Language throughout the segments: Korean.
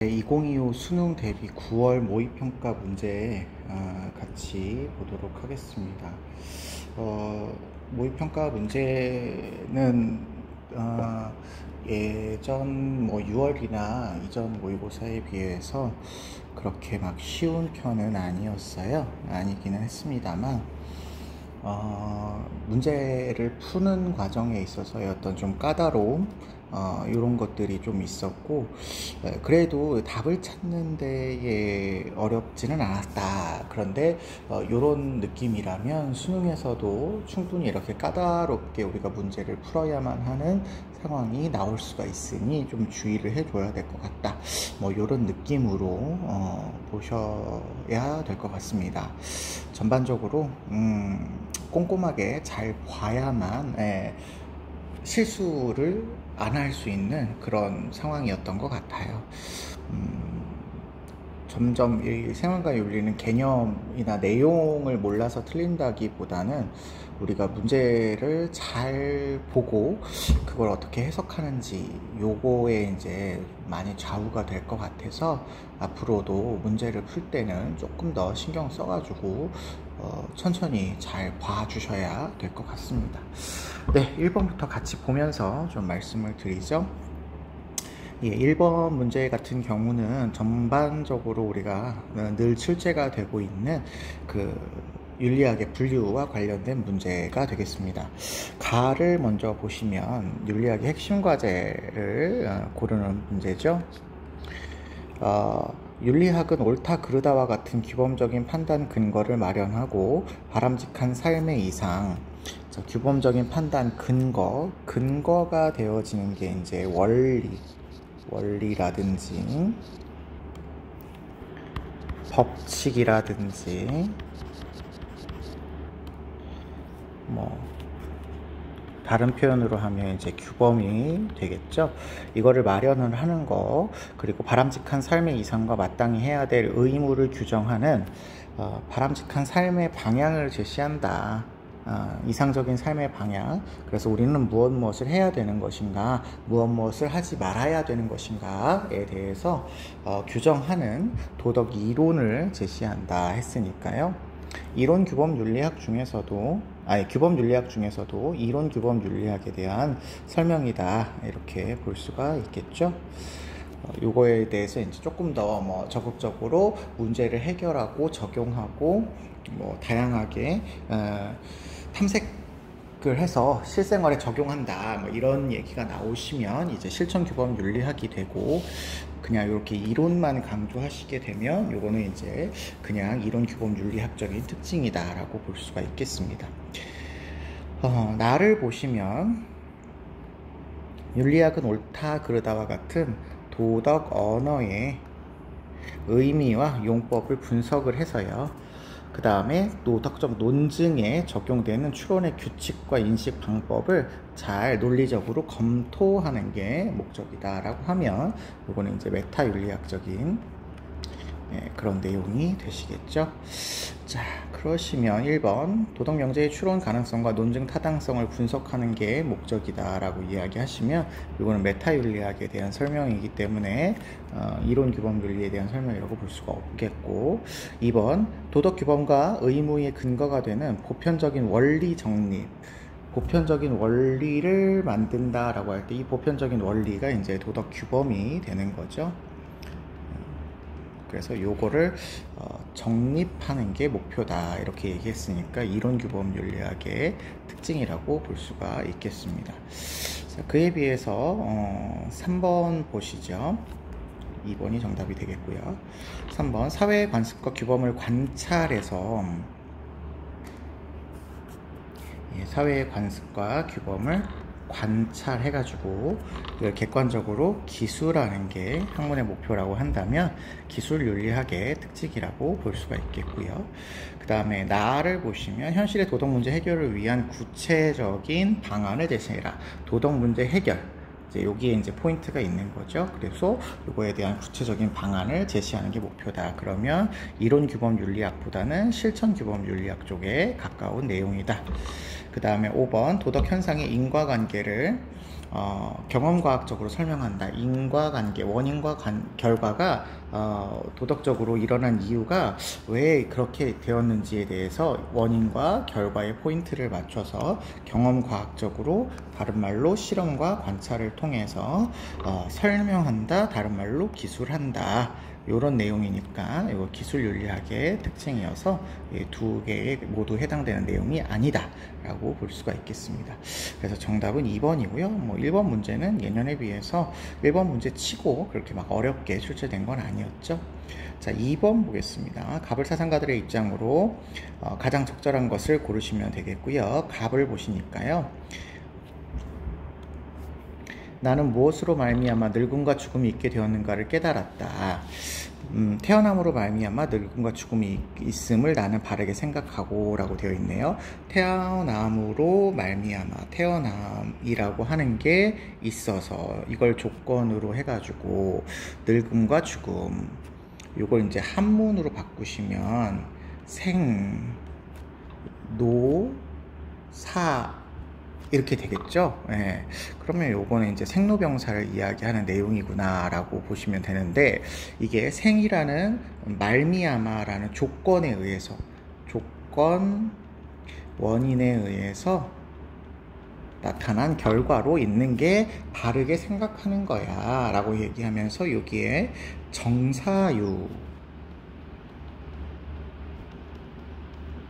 2025 수능 대비 9월 모의평가 문제 같이 보도록 하겠습니다. 모의평가 문제는 예전 6월이나 이전 모의고사에 비해서 그렇게 막 쉬운 편은 아니었어요. 아니기는 했습니다만 문제를 푸는 과정에 있어서의 어떤 좀 까다로움 이런 것들이 좀 있었고, 그래도 답을 찾는 데에 어렵지는 않았다. 그런데 이런 느낌이라면 수능에서도 충분히 이렇게 까다롭게 우리가 문제를 풀어야만 하는 상황이 나올 수가 있으니 좀 주의를 해줘야 될 것 같다. 이런 느낌으로 보셔야 될 것 같습니다. 전반적으로 꼼꼼하게 잘 봐야만 실수를 안 할 수 있는 그런 상황이었던 것 같아요. 점점 이 생활과 윤리는 개념이나 내용을 몰라서 틀린다기보다는 우리가 문제를 잘 보고 그걸 어떻게 해석하는지 요거에 이제 많이 좌우가 될 것 같아서 앞으로도 문제를 풀 때는 조금 더 신경 써가지고 천천히 잘 봐주셔야 될 것 같습니다. 네, 1번부터 같이 보면서 좀 말씀을 드리죠. 1번 문제 같은 경우는 전반적으로 우리가 늘 출제가 되고 있는 그 윤리학의 분류와 관련된 문제가 되겠습니다. 가를 먼저 보시면 윤리학의 핵심 과제를 고르는 문제죠. 윤리학은 옳다 그르다와 같은 규범적인 판단 근거를 마련하고 바람직한 삶의 이상, 규범적인 판단 근거가 되어지는 게 이제 원리라든지 법칙이라든지 다른 표현으로 하면 이제 규범이 되겠죠. 이거를 마련을 하는 거, 그리고 바람직한 삶의 이상과 마땅히 해야 될 의무를 규정하는 바람직한 삶의 방향을 제시한다. 이상적인 삶의 방향. 그래서 우리는 무엇을 해야 되는 것인가, 무엇을 하지 말아야 되는 것인가에 대해서 규정하는 도덕 이론을 제시한다 했으니까요. 규범 윤리학 중에서도 이론 규범 윤리학에 대한 설명이다, 이렇게 볼 수가 있겠죠. 요거에 대해서 이제 조금 더 적극적으로 문제를 해결하고 적용하고 다양하게 탐색을 해서 실생활에 적용한다, 이런 얘기가 나오시면 이제 실천 규범 윤리학이 되고, 그냥 이렇게 이론만 강조하시게 되면 요거는 이제 그냥 이론 규범 윤리학적인 특징이다 라고 볼 수가 있겠습니다. 나를 보시면 윤리학은 옳다 그르다와 같은 도덕 언어의 의미와 용법을 분석을 해서요, 그 다음에 도덕적 논증에 적용되는 추론의 규칙과 인식 방법을 잘 논리적으로 검토하는 게 목적이다 라고 하면 이거는 이제 메타 윤리학적인 그런 내용이 되시겠죠. 자, 그러시면 1번 도덕 명제의 추론 가능성과 논증 타당성을 분석하는 게 목적이다 라고 이야기하시면 이거는 메타 윤리학에 대한 설명이기 때문에 이론 규범 윤리에 대한 설명이라고 볼 수가 없겠고, 2번 도덕 규범과 의무의 근거가 되는 보편적인 원리 정립, 보편적인 원리를 만든다라고 할 때 이 보편적인 원리가 이제 도덕 규범이 되는 거죠. 그래서 요거를 정립하는 게 목표다, 이렇게 얘기했으니까 이론 규범 윤리학의 특징이라고 볼 수가 있겠습니다. 자, 그에 비해서 3번 보시죠. 2번이 정답이 되겠고요. 3번 사회의 관습과 규범을 관찰해서 사회의 관습과 규범을 관찰해가지고 이걸 객관적으로 기술하는 게 학문의 목표라고 한다면 기술 윤리학의 특징이라고 볼 수가 있겠고요. 그 다음에 나를 보시면 현실의 도덕 문제 해결을 위한 구체적인 방안을 제시해라. 도덕 문제 해결, 여기에 이제 포인트가 있는 거죠. 그래서 이거에 대한 구체적인 방안을 제시하는 게 목표다. 그러면 이론 규범 윤리학보다는 실천 규범 윤리학 쪽에 가까운 내용이다. 그 다음에 5번 도덕 현상의 인과관계를 경험과학적으로 설명한다. 인과관계, 원인과 결과가 도덕적으로 일어난 이유가 왜 그렇게 되었는지에 대해서 원인과 결과의 포인트를 맞춰서 경험과학적으로, 다른 말로 실험과 관찰을 통해서 설명한다. 다른 말로 기술한다. 이런 내용이니까 이거 기술윤리학의 특징이어서 두 개에 모두 해당되는 내용이 아니다 라고 볼 수가 있겠습니다. 그래서 정답은 2번이고요. 뭐 1번 문제는 예년에 비해서 1번 문제 치고 그렇게 막 어렵게 출제된 건 아니었죠. 자, 2번 보겠습니다. 갑을 사상가들의 입장으로 가장 적절한 것을 고르시면 되겠고요. 갑을 보시니까요. 나는 무엇으로 말미암아 늙음과 죽음이 있게 되었는가를 깨달았다. 태어남으로 말미암아 늙음과 죽음이 있음을 나는 바르게 생각하고 라고 되어 있네요. 태어남으로 말미암아, 태어남이라고 하는 게 있어서 이걸 조건으로 해가지고 늙음과 죽음, 이걸 이제 한문으로 바꾸시면 생, 노, 사 이렇게 되겠죠. 예. 그러면 요거는 이제 생로병사를 이야기하는 내용이구나 라고 보시면 되는데, 이게 생이라는 말미암아라는 조건에 의해서, 조건 원인에 의해서 나타난 결과로 있는 게 바르게 생각하는 거야 라고 얘기하면서 여기에 정사유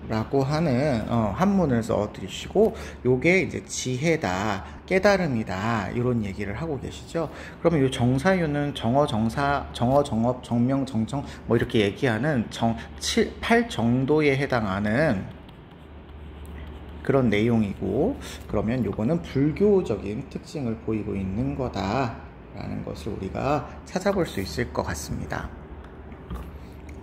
라고 하는 한문을 넣어드리시고, 요게 이제 지혜다, 깨달음이다 이런 얘기를 하고 계시죠. 그러면 이 정사유는 정어, 정사, 정어, 정업, 정명, 정청 뭐 이렇게 얘기하는 8 정도에 해당하는 그런 내용이고, 그러면 요거는 불교적인 특징을 보이고 있는 거다 라는 것을 우리가 찾아볼 수 있을 것 같습니다.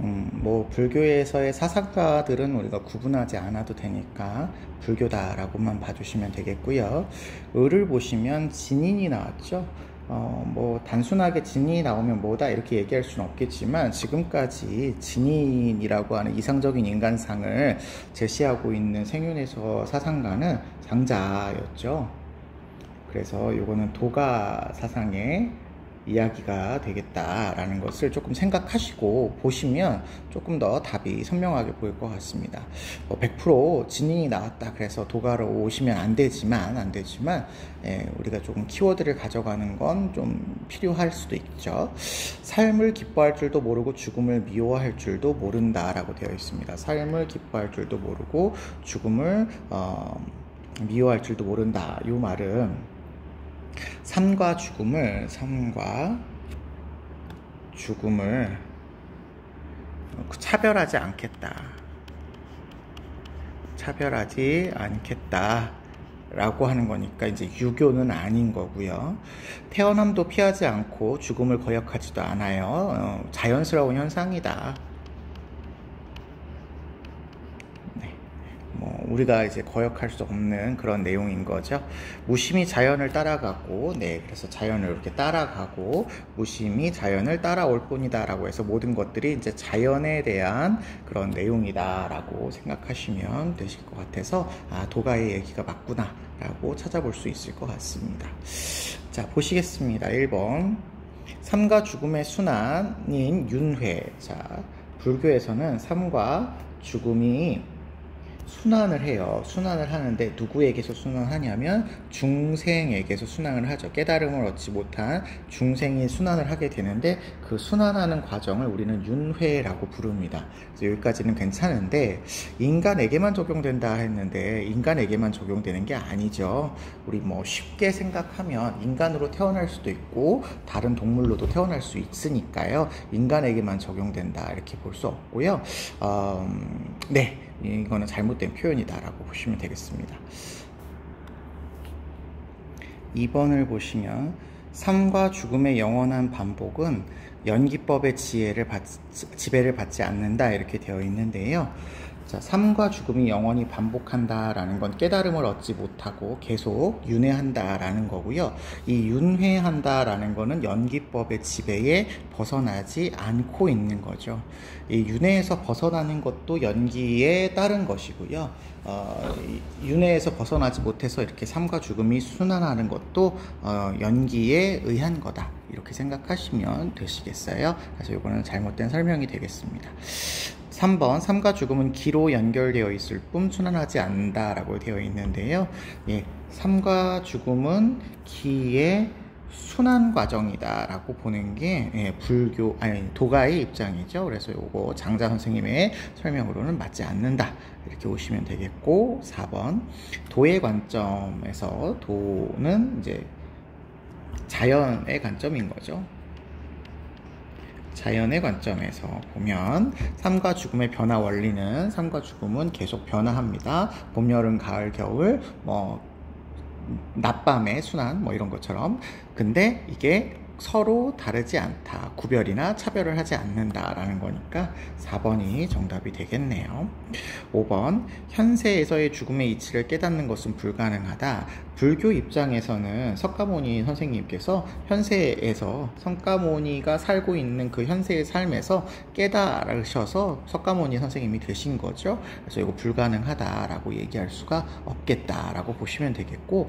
뭐 불교에서의 사상가들은 우리가 구분하지 않아도 되니까 불교다라고만 봐주시면 되겠고요. 을을 보시면 진인이 나왔죠. 뭐 단순하게 진인이 나오면 뭐다 이렇게 얘기할 수는 없겠지만, 지금까지 진인이라고 하는 이상적인 인간상을 제시하고 있는 생윤에서 사상가는 장자였죠. 그래서 요거는 도가 사상의 이야기가 되겠다라는 것을 조금 생각하시고 보시면 조금 더 답이 선명하게 보일 것 같습니다. 100% 진인이 나왔다 그래서 도가로 오시면 안 되지만 우리가 조금 키워드를 가져가는 건 좀 필요할 수도 있죠. 삶을 기뻐할 줄도 모르고 죽음을 미워할 줄도 모른다 라고 되어 있습니다. 삶을 기뻐할 줄도 모르고 죽음을 미워할 줄도 모른다. 이 말은 삶과 죽음을 차별하지 않겠다 라고 하는 거니까 이제 유교는 아닌 거고요. 태어남도 피하지 않고 죽음을 거역하지도 않아요. 자연스러운 현상이다. 우리가 이제 거역할 수 없는 그런 내용인 거죠. 무심히 자연을 따라가고, 그래서 자연을 이렇게 따라가고, 무심히 자연을 따라올 뿐이다 라고 해서 모든 것들이 이제 자연에 대한 그런 내용이다 라고 생각하시면 되실 것 같아서, 도가의 얘기가 맞구나 라고 찾아볼 수 있을 것 같습니다. 자, 보시겠습니다. 1번. 삶과 죽음의 순환인 윤회. 자, 불교에서는 삶과 죽음이 순환을 해요. 순환을 하는데 누구에게서 순환하냐면 중생에게서 순환을 하죠. 깨달음을 얻지 못한 중생이 순환을 하게 되는데, 그 순환하는 과정을 우리는 윤회라고 부릅니다. 그래서 여기까지는 괜찮은데, 인간에게만 적용된다 했는데 인간에게만 적용되는 게 아니죠. 우리 뭐 쉽게 생각하면 인간으로 태어날 수도 있고 다른 동물로도 태어날 수 있으니까요. 인간에게만 적용된다 이렇게 볼 수 없고요. 이거는 잘못된 표현이다 라고 보시면 되겠습니다. 2번을 보시면 삶과 죽음의 영원한 반복은 연기법의 지배를 받지 않는다 이렇게 되어 있는데요. 자, 삶과 죽음이 영원히 반복한다라는 건 깨달음을 얻지 못하고 계속 윤회한다라는 거고요. 이 윤회한다라는 거는 연기법의 지배에 벗어나지 않고 있는 거죠. 이 윤회에서 벗어나는 것도 연기에 따른 것이고요. 윤회에서 벗어나지 못해서 이렇게 삶과 죽음이 순환하는 것도 연기에 의한 거다. 이렇게 생각하시면 되시겠어요. 그래서 이거는 잘못된 설명이 되겠습니다. 3번, 삶과 죽음은 기로 연결되어 있을 뿐 순환하지 않는다라고 되어 있는데요. 예, 삶과 죽음은 기의 순환 과정이다라고 보는 게 도가의 입장이죠. 그래서 요거 장자 선생님의 설명으로는 맞지 않는다. 이렇게 보시면 되겠고, 4번, 도의 관점에서 도는 이제 자연의 관점인 거죠. 자연의 관점에서 보면 삶과 죽음의 변화 원리는 삶과 죽음은 계속 변화합니다. 봄, 여름, 가을, 겨울, 낮밤의 순환 이런 것처럼. 근데 이게 서로 다르지 않다. 구별이나 차별을 하지 않는다라는 거니까 4번이 정답이 되겠네요. 5번, 현세에서의 죽음의 이치를 깨닫는 것은 불가능하다. 불교 입장에서는 석가모니 선생님께서 현세에서 석가모니가 살고 있는 그 현세의 삶에서 깨달으셔서 석가모니 선생님이 되신 거죠. 그래서 이거 불가능하다라고 얘기할 수가 없겠다라고 보시면 되겠고,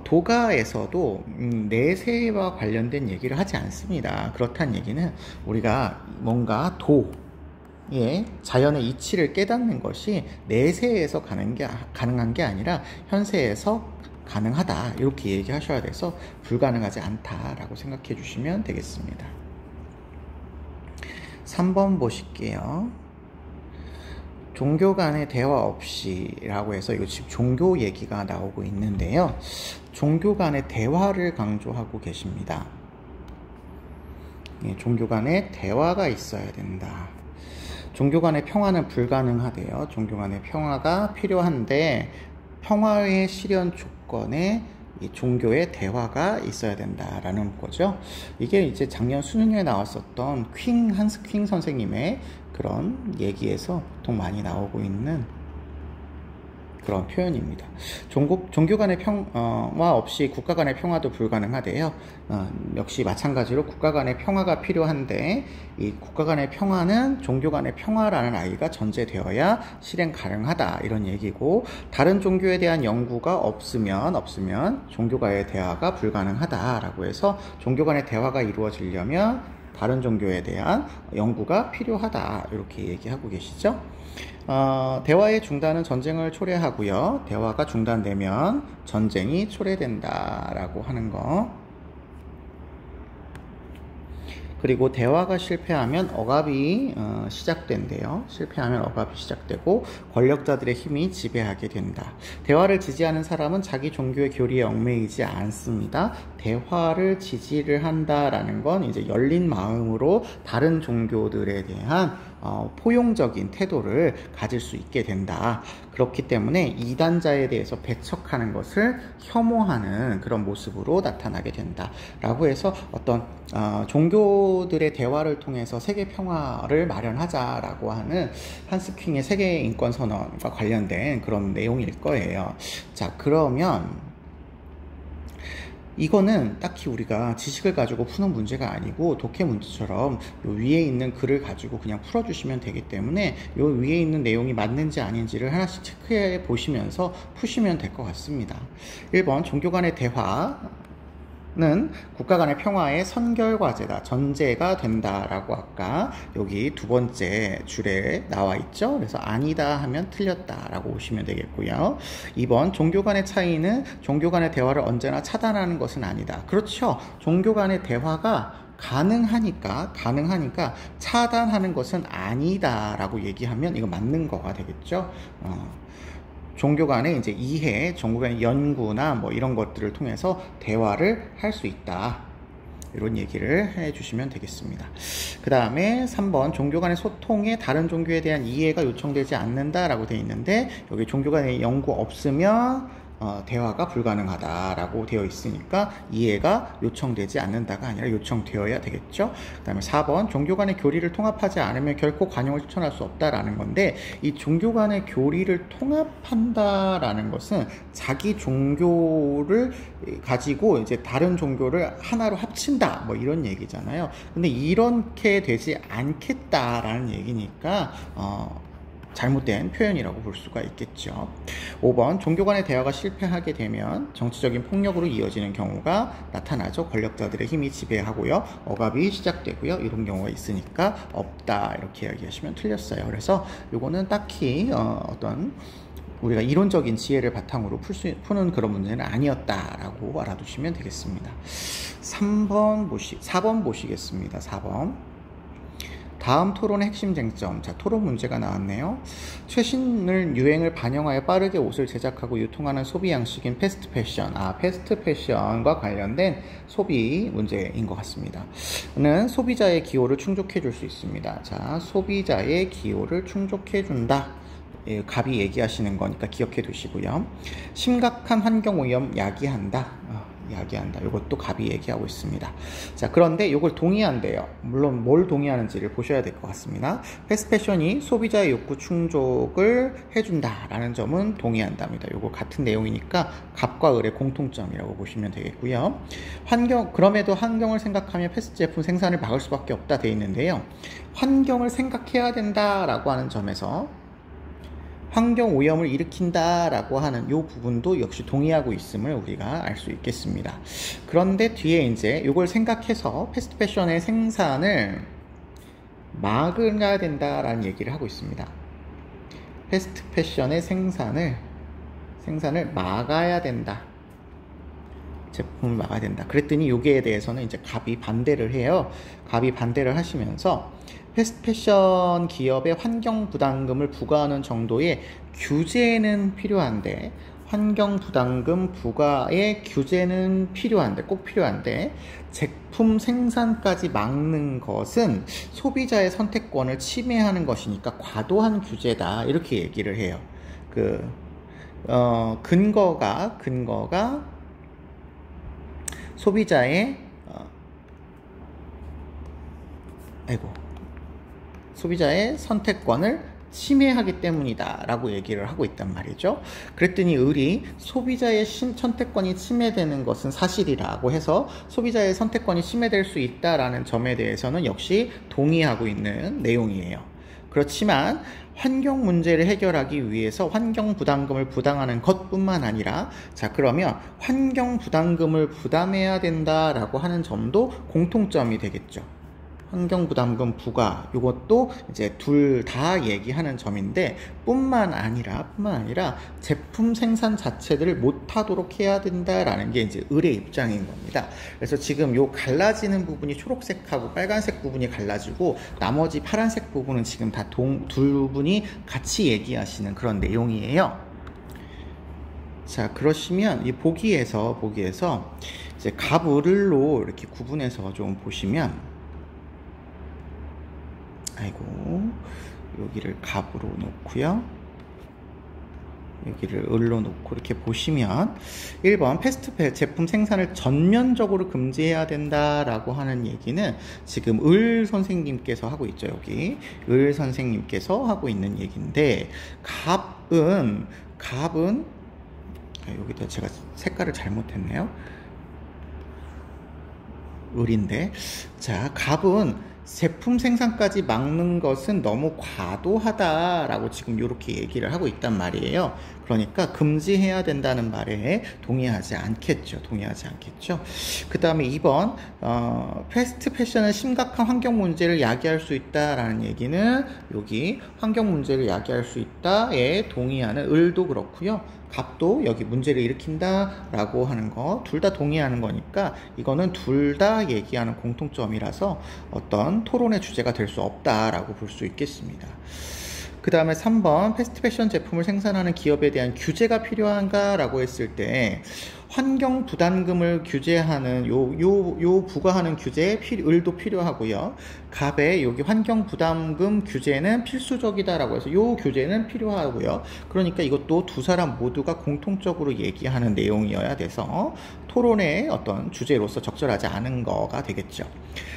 도가에서도 내세와 관련된 얘기를 하지 않습니다. 그렇다는 얘기는 우리가 뭔가 자연의 이치를 깨닫는 것이 내세에서 가능한 게 아니라 현세에서 가능하다, 이렇게 얘기하셔야 돼서 불가능하지 않다라고 생각해 주시면 되겠습니다. 3번 보실게요. 종교 간의 대화 없이 라고 해서 이거 지금 종교 얘기가 나오고 있는데요. 종교 간의 대화를 강조하고 계십니다. 종교 간의 대화가 있어야 된다. 종교 간의 평화는 불가능하대요. 종교 간의 평화가 필요한데 평화의 실현 조건에 이 종교의 대화가 있어야 된다라는 거죠. 이게 이제 작년 수능에 나왔었던 한스 퀸 선생님의 그런 얘기에서 보통 많이 나오고 있는 그런 표현입니다. 종교 간의 평화 없이 국가 간의 평화도 불가능하대요. 역시 마찬가지로 국가 간의 평화가 필요한데 이 국가 간의 평화는 종교 간의 평화라는 아이가 전제되어야 실행 가능하다, 이런 얘기고, 다른 종교에 대한 연구가 없으면 종교 간의 대화가 불가능하다라고 해서 종교 간의 대화가 이루어지려면 다른 종교에 대한 연구가 필요하다, 이렇게 얘기하고 계시죠. 대화의 중단은 전쟁을 초래하고요. 대화가 중단되면 전쟁이 초래된다라고 하는 거. 그리고 대화가 실패하면 억압이 시작된대요. 실패하면 억압이 시작되고 권력자들의 힘이 지배하게 된다. 대화를 지지하는 사람은 자기 종교의 교리에 얽매이지 않습니다. 대화를 지지를 한다라는 건 이제 열린 마음으로 다른 종교들에 대한 포용적인 태도를 가질 수 있게 된다. 그렇기 때문에 이단자에 대해서 배척하는 것을 혐오하는 그런 모습으로 나타나게 된다 라고 해서 어떤 종교들의 대화를 통해서 세계 평화를 마련하자라고 하는 한스 퀸의 세계 인권 선언과 관련된 그런 내용일 거예요. 자, 그러면 이거는 딱히 우리가 지식을 가지고 푸는 문제가 아니고 독해 문제처럼 요 위에 있는 글을 가지고 그냥 풀어주시면 되기 때문에 요 위에 있는 내용이 맞는지 아닌지를 하나씩 체크해 보시면서 푸시면 될 것 같습니다. 1번, 종교 간의 대화는 국가 간의 평화의 선결과제다, 전제가 된다라고 아까 여기 두 번째 줄에 나와 있죠. 그래서 아니다 하면 틀렸다라고 보시면 되겠고요. 2번, 종교 간의 차이는 종교 간의 대화를 언제나 차단하는 것은 아니다. 그렇죠. 종교 간의 대화가 가능하니까 차단하는 것은 아니다라고 얘기하면 이거 맞는 거가 되겠죠. 종교 간의 이제 이해, 종교 간의 연구나 이런 것들을 통해서 대화를 할 수 있다, 이런 얘기를 해주시면 되겠습니다. 그 다음에 3번, 종교 간의 소통에 다른 종교에 대한 이해가 요청되지 않는다라고 되어 있는데 여기 종교 간의 연구 없으면 대화가 불가능하다라고 되어 있으니까 이해가 요청되지 않는다가 아니라 요청되어야 되겠죠. 그 다음에 4번 종교 간의 교리를 통합하지 않으면 결코 관용을 실천할 수 없다라는 건데, 이 종교 간의 교리를 통합한다라는 것은 자기 종교를 가지고 이제 다른 종교를 하나로 합친다 뭐 이런 얘기잖아요. 근데 이렇게 되지 않겠다라는 얘기니까 잘못된 표현이라고 볼 수가 있겠죠. 5번 종교 간의 대화가 실패하게 되면 정치적인 폭력으로 이어지는 경우가 나타나죠. 권력자들의 힘이 지배하고요, 억압이 시작되고요, 이런 경우가 있으니까 없다 이렇게 이야기하시면 틀렸어요. 그래서 요거는 딱히 어떤 우리가 이론적인 지혜를 바탕으로 푸는 그런 문제는 아니었다라고 알아두시면 되겠습니다. 4번 보시겠습니다. 4번. 다음 토론의 핵심 쟁점. 자, 토론 문제가 나왔네요. 최신을 유행을 반영하여 빠르게 옷을 제작하고 유통하는 소비 양식인 패스트 패션. 패스트 패션과 관련된 소비 문제인 것 같습니다. 는 소비자의 기호를 충족해 줄 수 있습니다. 자, 소비자의 기호를 충족해 준다. 갑이 얘기하시는 거니까 기억해 두시고요. 심각한 환경 오염 야기한다. 야기한다. 이것도 갑이 얘기하고 있습니다. 자, 그런데 이걸 동의한대요. 물론 뭘 동의하는지를 보셔야 될 것 같습니다. 패스트패션이 소비자의 욕구 충족을 해준다라는 점은 동의한답니다. 이거 같은 내용이니까 갑과 을의 공통점이라고 보시면 되겠고요. 그럼에도 환경을 생각하면 패스트 제품 생산을 막을 수밖에 없다 돼 있는데요. 환경을 생각해야 된다라고 하는 점에서 환경 오염을 일으킨다라고 하는 이 부분도 역시 동의하고 있음을 우리가 알 수 있겠습니다. 그런데 뒤에 이제 이걸 생각해서 패스트 패션의 생산을 막아야 된다라는 얘기를 하고 있습니다. 패스트 패션의 생산을 막아야 된다. 제품을 막아야 된다. 그랬더니 여기에 대해서는 이제 갑이 반대를 해요. 갑이 반대를 하시면서 패스트 패션 기업에 환경 부담금을 부과하는 정도의 규제는 필요한데, 환경 부담금 부과의 규제는 꼭 필요한데 제품 생산까지 막는 것은 소비자의 선택권을 침해하는 것이니까 과도한 규제다 이렇게 얘기를 해요. 근거가 소비자의 선택권을 침해하기 때문이다 라고 얘기를 하고 있단 말이죠. 그랬더니 을이 소비자의 선택권이 침해되는 것은 사실이라고 해서 소비자의 선택권이 침해될 수 있다라는 점에 대해서는 역시 동의하고 있는 내용이에요. 그렇지만 환경 문제를 해결하기 위해서 환경 부담금을 부담하는 것뿐만 아니라, 자, 그러면 환경 부담금을 부담해야 된다라고 하는 점도 공통점이 되겠죠. 환경 부담금 부과, 이것도 이제 둘 다 얘기하는 점인데, 뿐만 아니라 제품 생산 자체를 못하도록 해야 된다라는 게 이제 을의 입장인 겁니다. 그래서 지금 요 갈라지는 부분이 초록색하고 빨간색 부분이 갈라지고 나머지 파란색 부분은 지금 다 둘 분이 같이 얘기하시는 그런 내용이에요. 자, 그러시면 이 보기에서 이제 갑을로 이렇게 구분해서 좀 보시면, 여기를 갑으로 놓고요, 여기를 을로 놓고 이렇게 보시면 1번 패스트 제품 생산을 전면적으로 금지해야 된다라고 하는 얘기는 지금 을 선생님께서 하고 있죠. 여기 을 선생님께서 하고 있는 얘기인데, 갑은 여기다 제가 색깔을 잘못했네요. 을인데, 자, 갑은 제품 생산까지 막는 것은 너무 과도하다라고 지금 이렇게 얘기를 하고 있단 말이에요. 그러니까 금지해야 된다는 말에 동의하지 않겠죠. 그 다음에 2번 패스트 패션은 심각한 환경 문제를 야기할 수 있다라는 얘기는 여기 환경 문제를 야기할 수 있다에 동의하는 을도 그렇고요, 갑도 여기 문제를 일으킨다라고 하는 거 둘 다 동의하는 거니까 이거는 둘 다 얘기하는 공통점이라서 어떤 토론의 주제가 될 수 없다라고 볼 수 있겠습니다. 그 다음에 3번 패스트 패션 제품을 생산하는 기업에 대한 규제가 필요한가 라고 했을 때 환경 부담금을 규제하는 요 부과하는 규제의 을도 필요하고요. 갑에 여기 환경 부담금 규제는 필수적이다라고 해서 요 규제는 필요하고요. 그러니까 이것도 두 사람 모두가 공통적으로 얘기하는 내용이어야 돼서 토론의 어떤 주제로서 적절하지 않은 거가 되겠죠.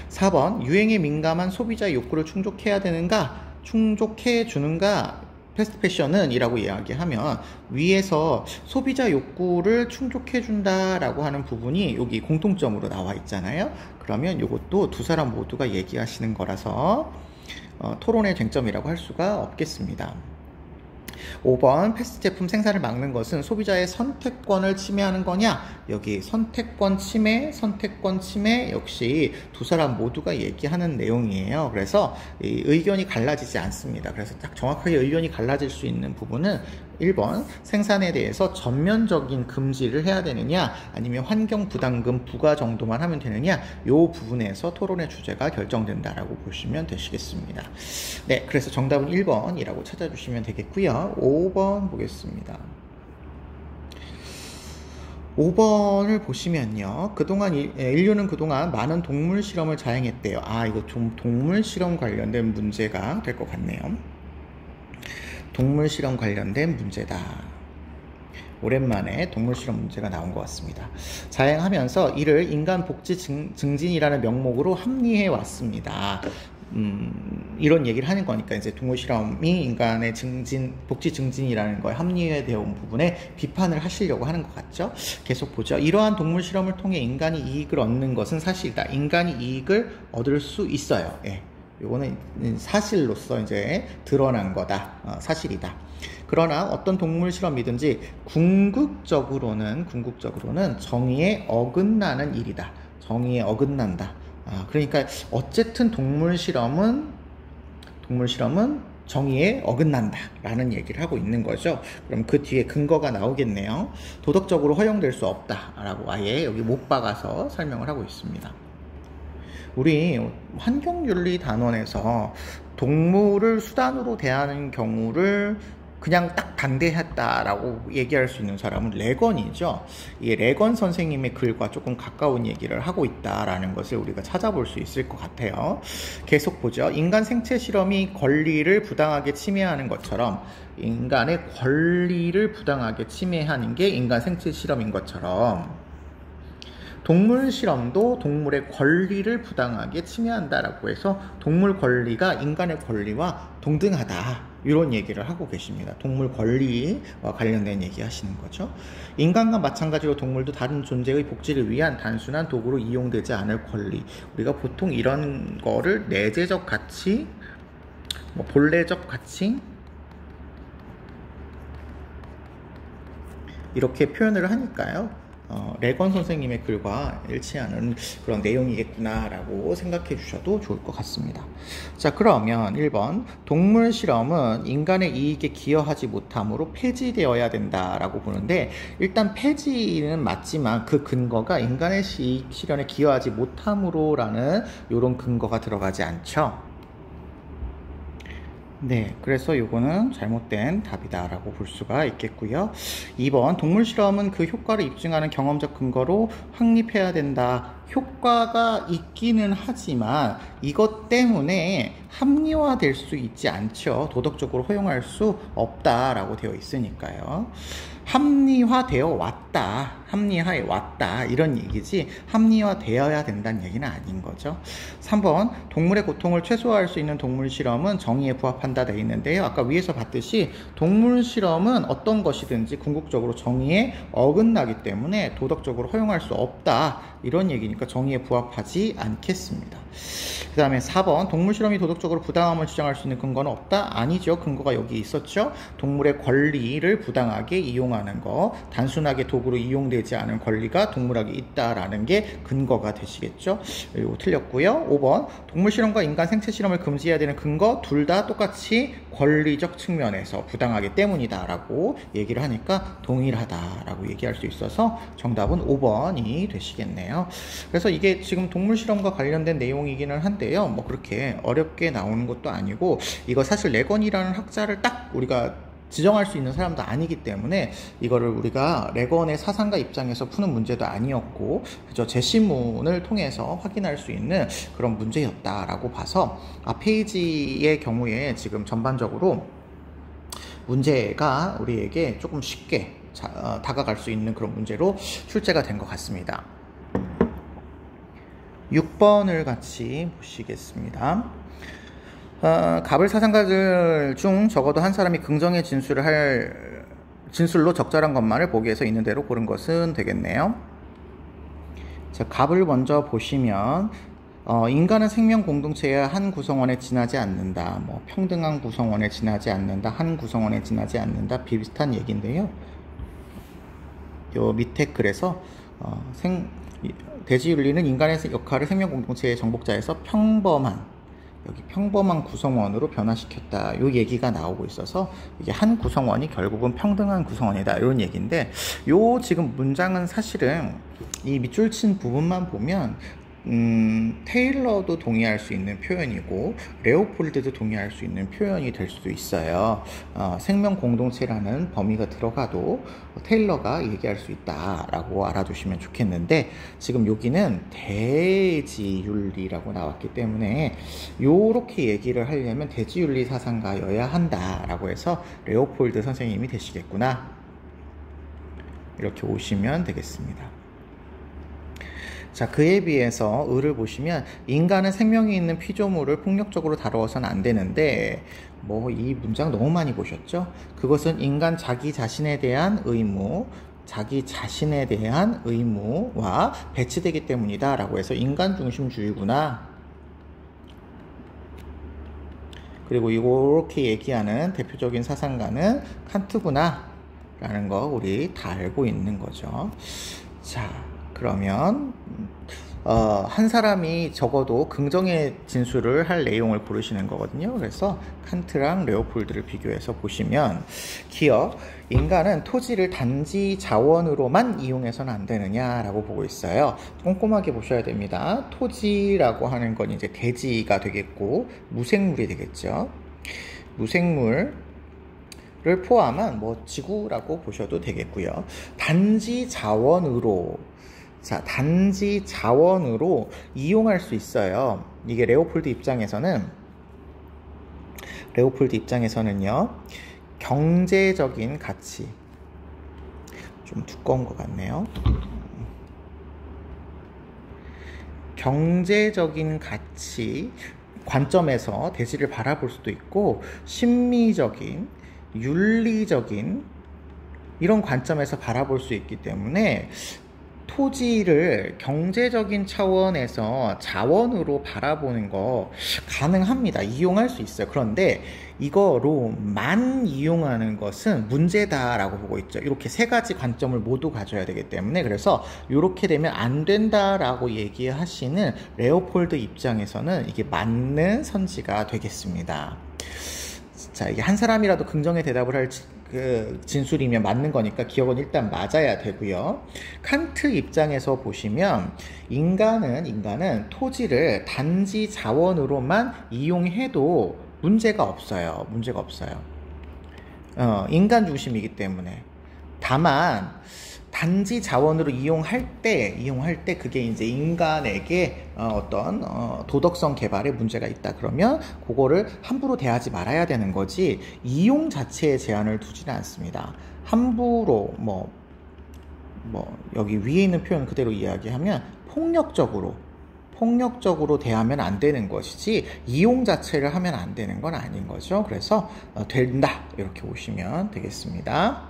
4번 유행에 민감한 소비자의 욕구를 충족해야 되는가? 충족해 주는가? 패스트 패션은 이라고 이야기하면 위에서 소비자 욕구를 충족해 준다라고 하는 부분이 여기 공통점으로 나와 있잖아요. 그러면 이것도 두 사람 모두가 얘기하시는 거라서 토론의 쟁점이라고 할 수가 없겠습니다. 5번 패스트 제품 생산을 막는 것은 소비자의 선택권을 침해하는 거냐? 여기 선택권 침해 역시 두 사람 모두가 얘기하는 내용이에요. 그래서 이 의견이 갈라지지 않습니다. 그래서 딱 정확하게 의견이 갈라질 수 있는 부분은 1번 생산에 대해서 전면적인 금지를 해야 되느냐 아니면 환경 부담금 부과 정도만 하면 되느냐 이 부분에서 토론의 주제가 결정된다라고 보시면 되시겠습니다. 네, 그래서 정답은 1번이라고 찾아주시면 되겠고요. 5번 보겠습니다. 5번을 보시면요. 인류는 그동안 많은 동물 실험을 자행했대요. 이거 좀 동물 실험 관련된 문제가 될 것 같네요. 동물 실험 관련된 문제다. 오랜만에 동물 실험 문제가 나온 것 같습니다. 자행하면서 이를 인간 복지 증진이라는 명목으로 합리해 왔습니다. 이런 얘기를 하는 거니까 이제 동물 실험이 인간의 복지 증진이라는 거에 합리화되어 온 부분에 비판을 하시려고 하는 것 같죠. 계속 보죠. 이러한 동물 실험을 통해 인간이 이익을 얻는 것은 사실이다. 인간이 이익을 얻을 수 있어요. 예. 요거는 사실로서 이제 드러난 거다. 사실이다. 그러나 어떤 동물 실험이든지 궁극적으로는 정의에 어긋나는 일이다. 정의에 어긋난다. 그러니까 어쨌든 동물 실험은 정의에 어긋난다라는 얘기를 하고 있는 거죠. 그럼 그 뒤에 근거가 나오겠네요. 도덕적으로 허용될 수 없다라고 아예 여기 못 박아서 설명을 하고 있습니다. 우리 환경윤리 단원에서 동물을 수단으로 대하는 경우를 그냥 딱 반대했다라고 얘기할 수 있는 사람은 레건이죠. 이 레건 선생님의 글과 조금 가까운 얘기를 하고 있다라는 것을 우리가 찾아볼 수 있을 것 같아요. 계속 보죠. 인간 생체 실험이 권리를 부당하게 침해하는 것처럼 인간의 권리를 부당하게 침해하는 게 인간 생체 실험인 것처럼 동물 실험도 동물의 권리를 부당하게 침해한다라고 해서 동물 권리가 인간의 권리와 동등하다. 이런 얘기를 하고 계십니다. 동물 권리와 관련된 얘기 하시는 거죠. 인간과 마찬가지로 동물도 다른 존재의 복지를 위한 단순한 도구로 이용되지 않을 권리. 우리가 보통 이런 거를 내재적 가치, 본래적 가치 이렇게 표현을 하니까요. 레건 선생님의 글과 일치하는 그런 내용이겠구나라고 생각해 주셔도 좋을 것 같습니다. 자, 그러면 1번 동물 실험은 인간의 이익에 기여하지 못함으로 폐지되어야 된다라고 보는데 일단 폐지는 맞지만 그 근거가 인간의 이익 실현에 기여하지 못함으로라는 이런 근거가 들어가지 않죠. 네, 그래서 이거는 잘못된 답이다라고 볼 수가 있겠고요. 2번 동물 실험은 그 효과를 입증하는 경험적 근거로 확립해야 된다. 효과가 있기는 하지만 이것 때문에 합리화될 수 있지 않죠. 도덕적으로 허용할 수 없다라고 되어 있으니까요. 합리화되어 왔다. 합리화해 왔다. 이런 얘기지 합리화되어야 된다는 얘기는 아닌 거죠. 3번 동물의 고통을 최소화할 수 있는 동물 실험은 정의에 부합한다 되어 있는데요. 아까 위에서 봤듯이 동물 실험은 어떤 것이든지 궁극적으로 정의에 어긋나기 때문에 도덕적으로 허용할 수 없다. 이런 얘기니까 정의에 부합하지 않겠습니다. 그 다음에 4번 동물 실험이 도덕적으로 부당함을 주장할 수 있는 근거는 없다? 아니죠. 근거가 여기 있었죠. 동물의 권리를 부당하게 이용하는 거, 단순하게 도구로 이용되지 않은 권리가 동물에게 있다라는 게 근거가 되시겠죠. 이거 틀렸고요. 5번 동물 실험과 인간 생체 실험을 금지해야 되는 근거 둘 다 똑같이 권리적 측면에서 부당하기 때문이다 라고 얘기를 하니까 동일하다라고 얘기할 수 있어서 정답은 5번이 되시겠네요. 그래서 이게 지금 동물 실험과 관련된 내용이기는 한데요. 뭐 그렇게 어렵게 나오는 것도 아니고, 이거 사실 레건이라는 학자를 딱 우리가 지정할 수 있는 사람도 아니기 때문에 이거를 우리가 레건의 사상가 입장에서 푸는 문제도 아니었고, 그저 제시문을 통해서 확인할 수 있는 그런 문제였다라고 봐서 페이지의 경우에 지금 전반적으로 문제가 우리에게 조금 쉽게 다가갈 수 있는 그런 문제로 출제가 된 것 같습니다. 6번을 같이 보시겠습니다. 가불 사상가들 중 적어도 한 사람이 긍정의 진술로 적절한 것만을 보기에서 있는 대로 고른 것은 되겠네요. 자, 갑을 먼저 보시면 인간은 생명 공동체의 한 구성원에 지나지 않는다. 뭐 평등한 구성원에 지나지 않는다. 한 구성원에 지나지 않는다. 비슷한 얘기인데요. 요 밑에 글에서 대지윤리는 인간의 역할을 생명 공동체의 정복자에서 평범한 구성원으로 변화시켰다. 요 얘기가 나오고 있어서 이게 한 구성원이 결국은 평등한 구성원이다. 이런 얘기인데, 요 지금 문장은 사실은 이 밑줄 친 부분만 보면 테일러도 동의할 수 있는 표현이고 레오폴드도 동의할 수 있는 표현이 될 수도 있어요. 생명 공동체라는 범위가 들어가도 테일러가 얘기할 수 있다라고 알아두시면 좋겠는데, 지금 여기는 대지윤리라고 나왔기 때문에 요렇게 얘기를 하려면 대지윤리 사상가여야 한다라고 해서 레오폴드 선생님이 되시겠구나, 이렇게 오시면 되겠습니다. 자, 그에 비해서 을을 보시면 인간은 생명이 있는 피조물을 폭력적으로 다루어서는 안 되는데, 뭐 이 문장 너무 많이 보셨죠? 그것은 인간 자기 자신에 대한 의무와 배치되기 때문이다 라고 해서 인간 중심주의구나. 그리고 이렇게 얘기하는 대표적인 사상가는 칸트구나 라는 거 우리 다 알고 있는 거죠. 자, 그러면 한 사람이 적어도 긍정의 진술을 할 내용을 고르시는 거거든요. 그래서 칸트랑 레오폴드를 비교해서 보시면, 기억, 인간은 토지를 단지 자원으로만 이용해서는 안 되느냐라고 보고 있어요. 꼼꼼하게 보셔야 됩니다. 토지라고 하는 건 이제 대지가 되겠고 무생물이 되겠죠. 무생물 를 포함한 뭐 지구라고 보셔도 되겠고요. 단지 자원으로 이용할 수 있어요. 이게 레오폴드 입장에서는요, 경제적인 가치, 좀 두꺼운 것 같네요. 경제적인 가치 관점에서 대지를 바라볼 수도 있고, 심미적인, 윤리적인 이런 관점에서 바라볼 수 있기 때문에 토지를 경제적인 차원에서 자원으로 바라보는 거 가능합니다. 이용할 수 있어요. 그런데 이거로만 이용하는 것은 문제다라고 보고 있죠. 이렇게 세 가지 관점을 모두 가져야 되기 때문에, 그래서 이렇게 되면 안 된다라고 얘기하시는 레오폴드 입장에서는 이게 맞는 선지가 되겠습니다. 자, 이게 한 사람이라도 긍정의 대답을 할 진술이면 맞는 거니까 기억은 일단 맞아야 되고요. 칸트 입장에서 보시면 인간은 토지를 단지 자원으로만 이용해도 문제가 없어요. 인간 중심이기 때문에. 다만 단지 자원으로 이용할 때 그게 이제 인간에게 어떤 도덕성 개발에 문제가 있다 그러면 그거를 함부로 대하지 말아야 되는 거지, 이용 자체에 제한을 두지는 않습니다. 함부로 뭐 여기 위에 있는 표현 그대로 이야기하면 폭력적으로 대하면 안 되는 것이지 이용 자체를 하면 안 되는 건 아닌 거죠. 그래서 된다, 이렇게 보시면 되겠습니다.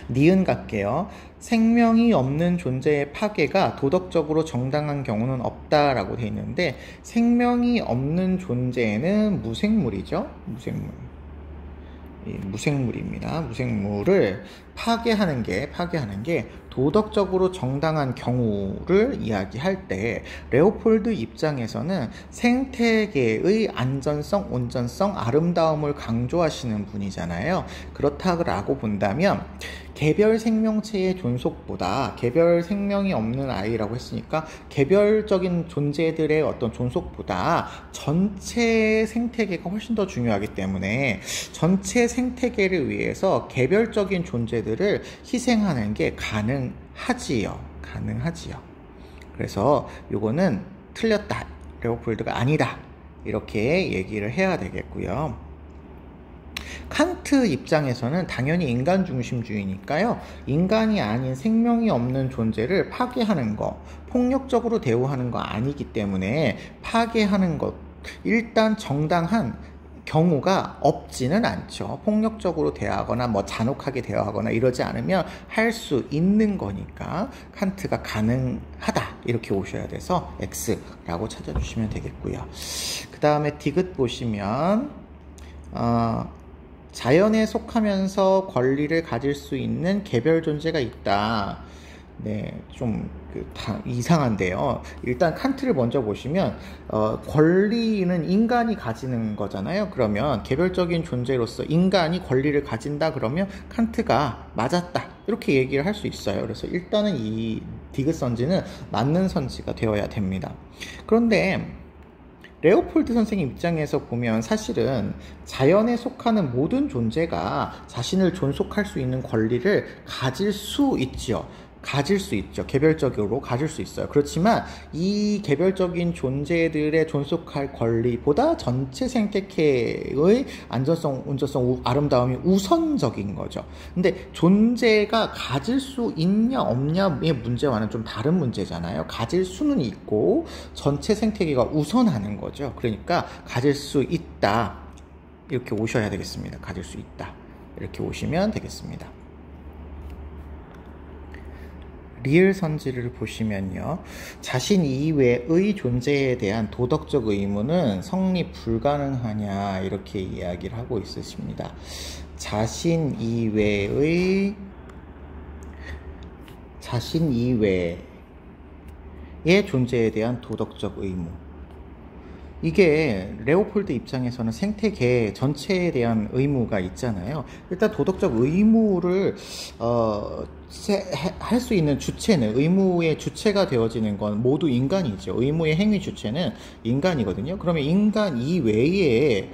니은 갈게요. 생명이 없는 존재의 파괴가 도덕적으로 정당한 경우는 없다라고 되어 있는데, 생명이 없는 존재는 무생물이죠. 무생물입니다. 무생물을 파괴하는 게 도덕적으로 정당한 경우를 이야기할 때 레오폴드 입장에서는 생태계의 안전성, 온전성, 아름다움을 강조하시는 분이잖아요. 그렇다고 본다면 개별 생명체의 존속보다 개별 생명이 없는 아이라고 했으니까 개별적인 존재들의 어떤 존속보다 전체 생태계가 훨씬 더 중요하기 때문에 전체 생태계를 위해서 개별적인 존재들을 희생하는 게 가능하지요. 그래서 요거는 틀렸다. 레오폴드가 아니다. 이렇게 얘기를 해야 되겠고요. 칸트 입장에서는 당연히 인간 중심주의니까요. 인간이 아닌 생명이 없는 존재를 파괴하는 거, 폭력적으로 대우하는 거 아니기 때문에 파괴하는 것, 일단 정당한 경우가 없지는 않죠. 폭력적으로 대하거나 뭐 잔혹하게 대하거나 이러지 않으면 할 수 있는 거니까 칸트가 가능하다 이렇게 오셔야 돼서 X라고 찾아주시면 되겠고요. 그 다음에 디귿 보시면 자연에 속하면서 권리를 가질 수 있는 개별 존재가 있다. 네, 좀 이상한데요. 일단 칸트를 먼저 보시면 권리는 인간이 가지는 거잖아요. 그러면 개별적인 존재로서 인간이 권리를 가진다 그러면 칸트가 맞았다 이렇게 얘기를 할 수 있어요. 그래서 일단은 이 디귿 선지는 맞는 선지가 되어야 됩니다. 그런데 레오폴드 선생님 입장에서 보면 사실은 자연에 속하는 모든 존재가 자신을 존속할 수 있는 권리를 가질 수 있죠. 개별적으로 가질 수 있어요. 그렇지만 이 개별적인 존재들의 존속할 권리보다 전체 생태계의 안전성, 온전성, 아름다움이 우선적인 거죠. 근데 존재가 가질 수 있냐 없냐의 문제와는 좀 다른 문제잖아요. 가질 수는 있고 전체 생태계가 우선하는 거죠. 그러니까 가질 수 있다. 이렇게 오셔야 되겠습니다. 가질 수 있다. 이렇게 오시면 되겠습니다. 리을 선지를 보시면요. 자신 이외의 존재에 대한 도덕적 의무는 성립 불가능하냐 이렇게 이야기를 하고 있으십니다. 자신 이외의 존재에 대한 도덕적 의무. 이게 레오폴드 입장에서는 생태계 전체에 대한 의무가 있잖아요. 일단 도덕적 의무를 할 수 있는 주체는, 의무의 주체가 되어지는 건 모두 인간이죠. 의무의 행위 주체는 인간이거든요. 그러면 인간 이외에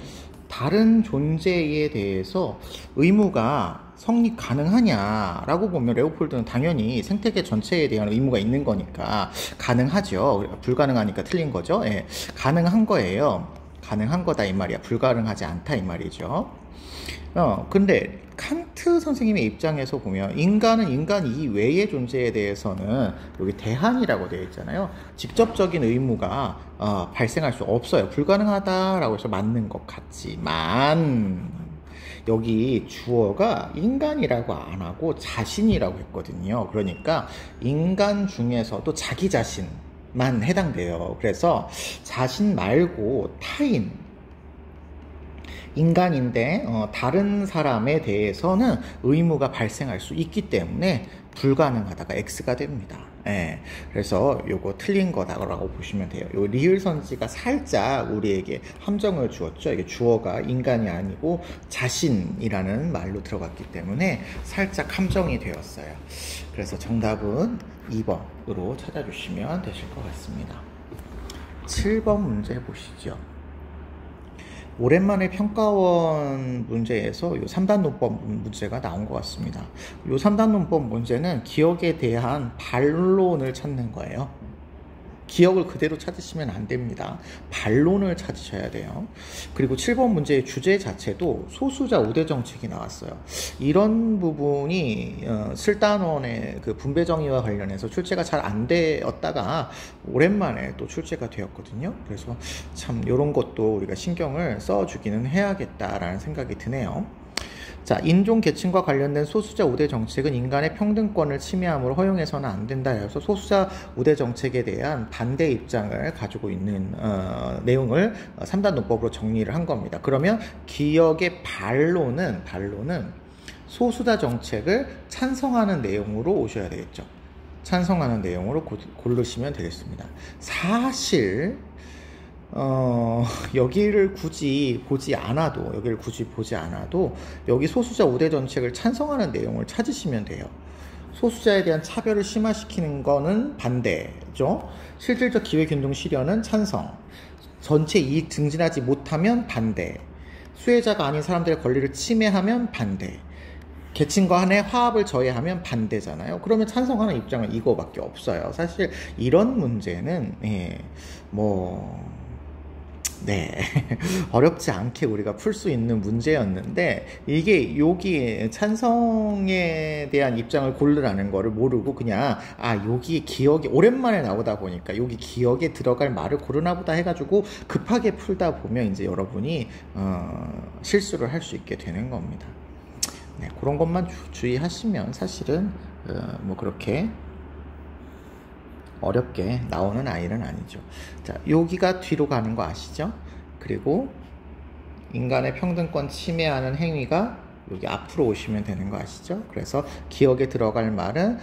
다른 존재에 대해서 의무가 성립 가능하냐라고 보면 레오폴드는 당연히 생태계 전체에 대한 의무가 있는 거니까 가능하죠. 불가능하니까 틀린 거죠. 예, 가능한 거예요. 가능한 거다 이 말이야. 불가능하지 않다 이 말이죠. 근데 칸트 선생님의 입장에서 보면 인간은 인간 이외의 존재에 대해서는 여기 대한이라고 되어 있잖아요. 직접적인 의무가 발생할 수 없어요. 불가능하다라고 해서 맞는 것 같지만 여기 주어가 인간이라고 안 하고 자신이라고 했거든요. 그러니까 인간 중에서도 자기 자신만 해당돼요. 그래서 자신 말고 타인, 인간인데 다른 사람에 대해서는 의무가 발생할 수 있기 때문에 불가능하다가 X가 됩니다. 예, 그래서 요거 틀린 거다라고 보시면 돼요. 요 리을 선지가 살짝 우리에게 함정을 주었죠. 이게 주어가 인간이 아니고 자신이라는 말로 들어갔기 때문에 살짝 함정이 되었어요. 그래서 정답은 2번으로 찾아주시면 되실 것 같습니다. 7번 문제 보시죠. 오랜만에 평가원 문제에서 요 3단 논법 문제가 나온 것 같습니다. 요 3단 논법 문제는 기억에 대한 반론을 찾는 거예요. 기억을 그대로 찾으시면 안 됩니다. 반론을 찾으셔야 돼요. 그리고 7번 문제의 주제 자체도 소수자 우대 정책이 나왔어요. 이런 부분이 슬단원의 그 분배 정의와 관련해서 출제가 잘 안 되었다가 오랜만에 또 출제가 되었거든요. 그래서 참 이런 것도 우리가 신경을 써주기는 해야겠다라는 생각이 드네요. 자, 인종 계층과 관련된 소수자 우대 정책은 인간의 평등권을 침해함으로 허용해서는 안 된다 해서 소수자 우대 정책에 대한 반대 입장을 가지고 있는 내용을 3단 논법으로 정리를 한 겁니다. 그러면 기억의 반론은 소수자 정책을 찬성하는 내용으로 오셔야 되겠죠. 찬성하는 내용으로 고르시면 되겠습니다. 사실 여기를 굳이 보지 않아도, 여기 소수자 우대 정책을 찬성하는 내용을 찾으시면 돼요. 소수자에 대한 차별을 심화시키는 거는 반대죠. 실질적 기회균등 실현은 찬성. 전체 이익 증진하지 못하면 반대. 수혜자가 아닌 사람들의 권리를 침해하면 반대. 계층 간의 화합을 저해하면 반대잖아요. 그러면 찬성하는 입장은 이거밖에 없어요. 사실 이런 문제는 어렵지 않게 우리가 풀 수 있는 문제였는데, 이게 여기 찬성에 대한 입장을 고르라는 거를 모르고 그냥 여기 기억이 오랜만에 나오다 보니까 여기 기억에 들어갈 말을 고르나 보다 해가지고 급하게 풀다 보면 이제 여러분이 실수를 할 수 있게 되는 겁니다. 네, 그런 것만 주의하시면 사실은 그렇게 어렵게 나오는 아이는 아니죠. 자, 여기가 뒤로 가는 거 아시죠? 그리고 인간의 평등권 침해하는 행위가 여기 앞으로 오시면 되는 거 아시죠? 그래서 기억에 들어갈 말은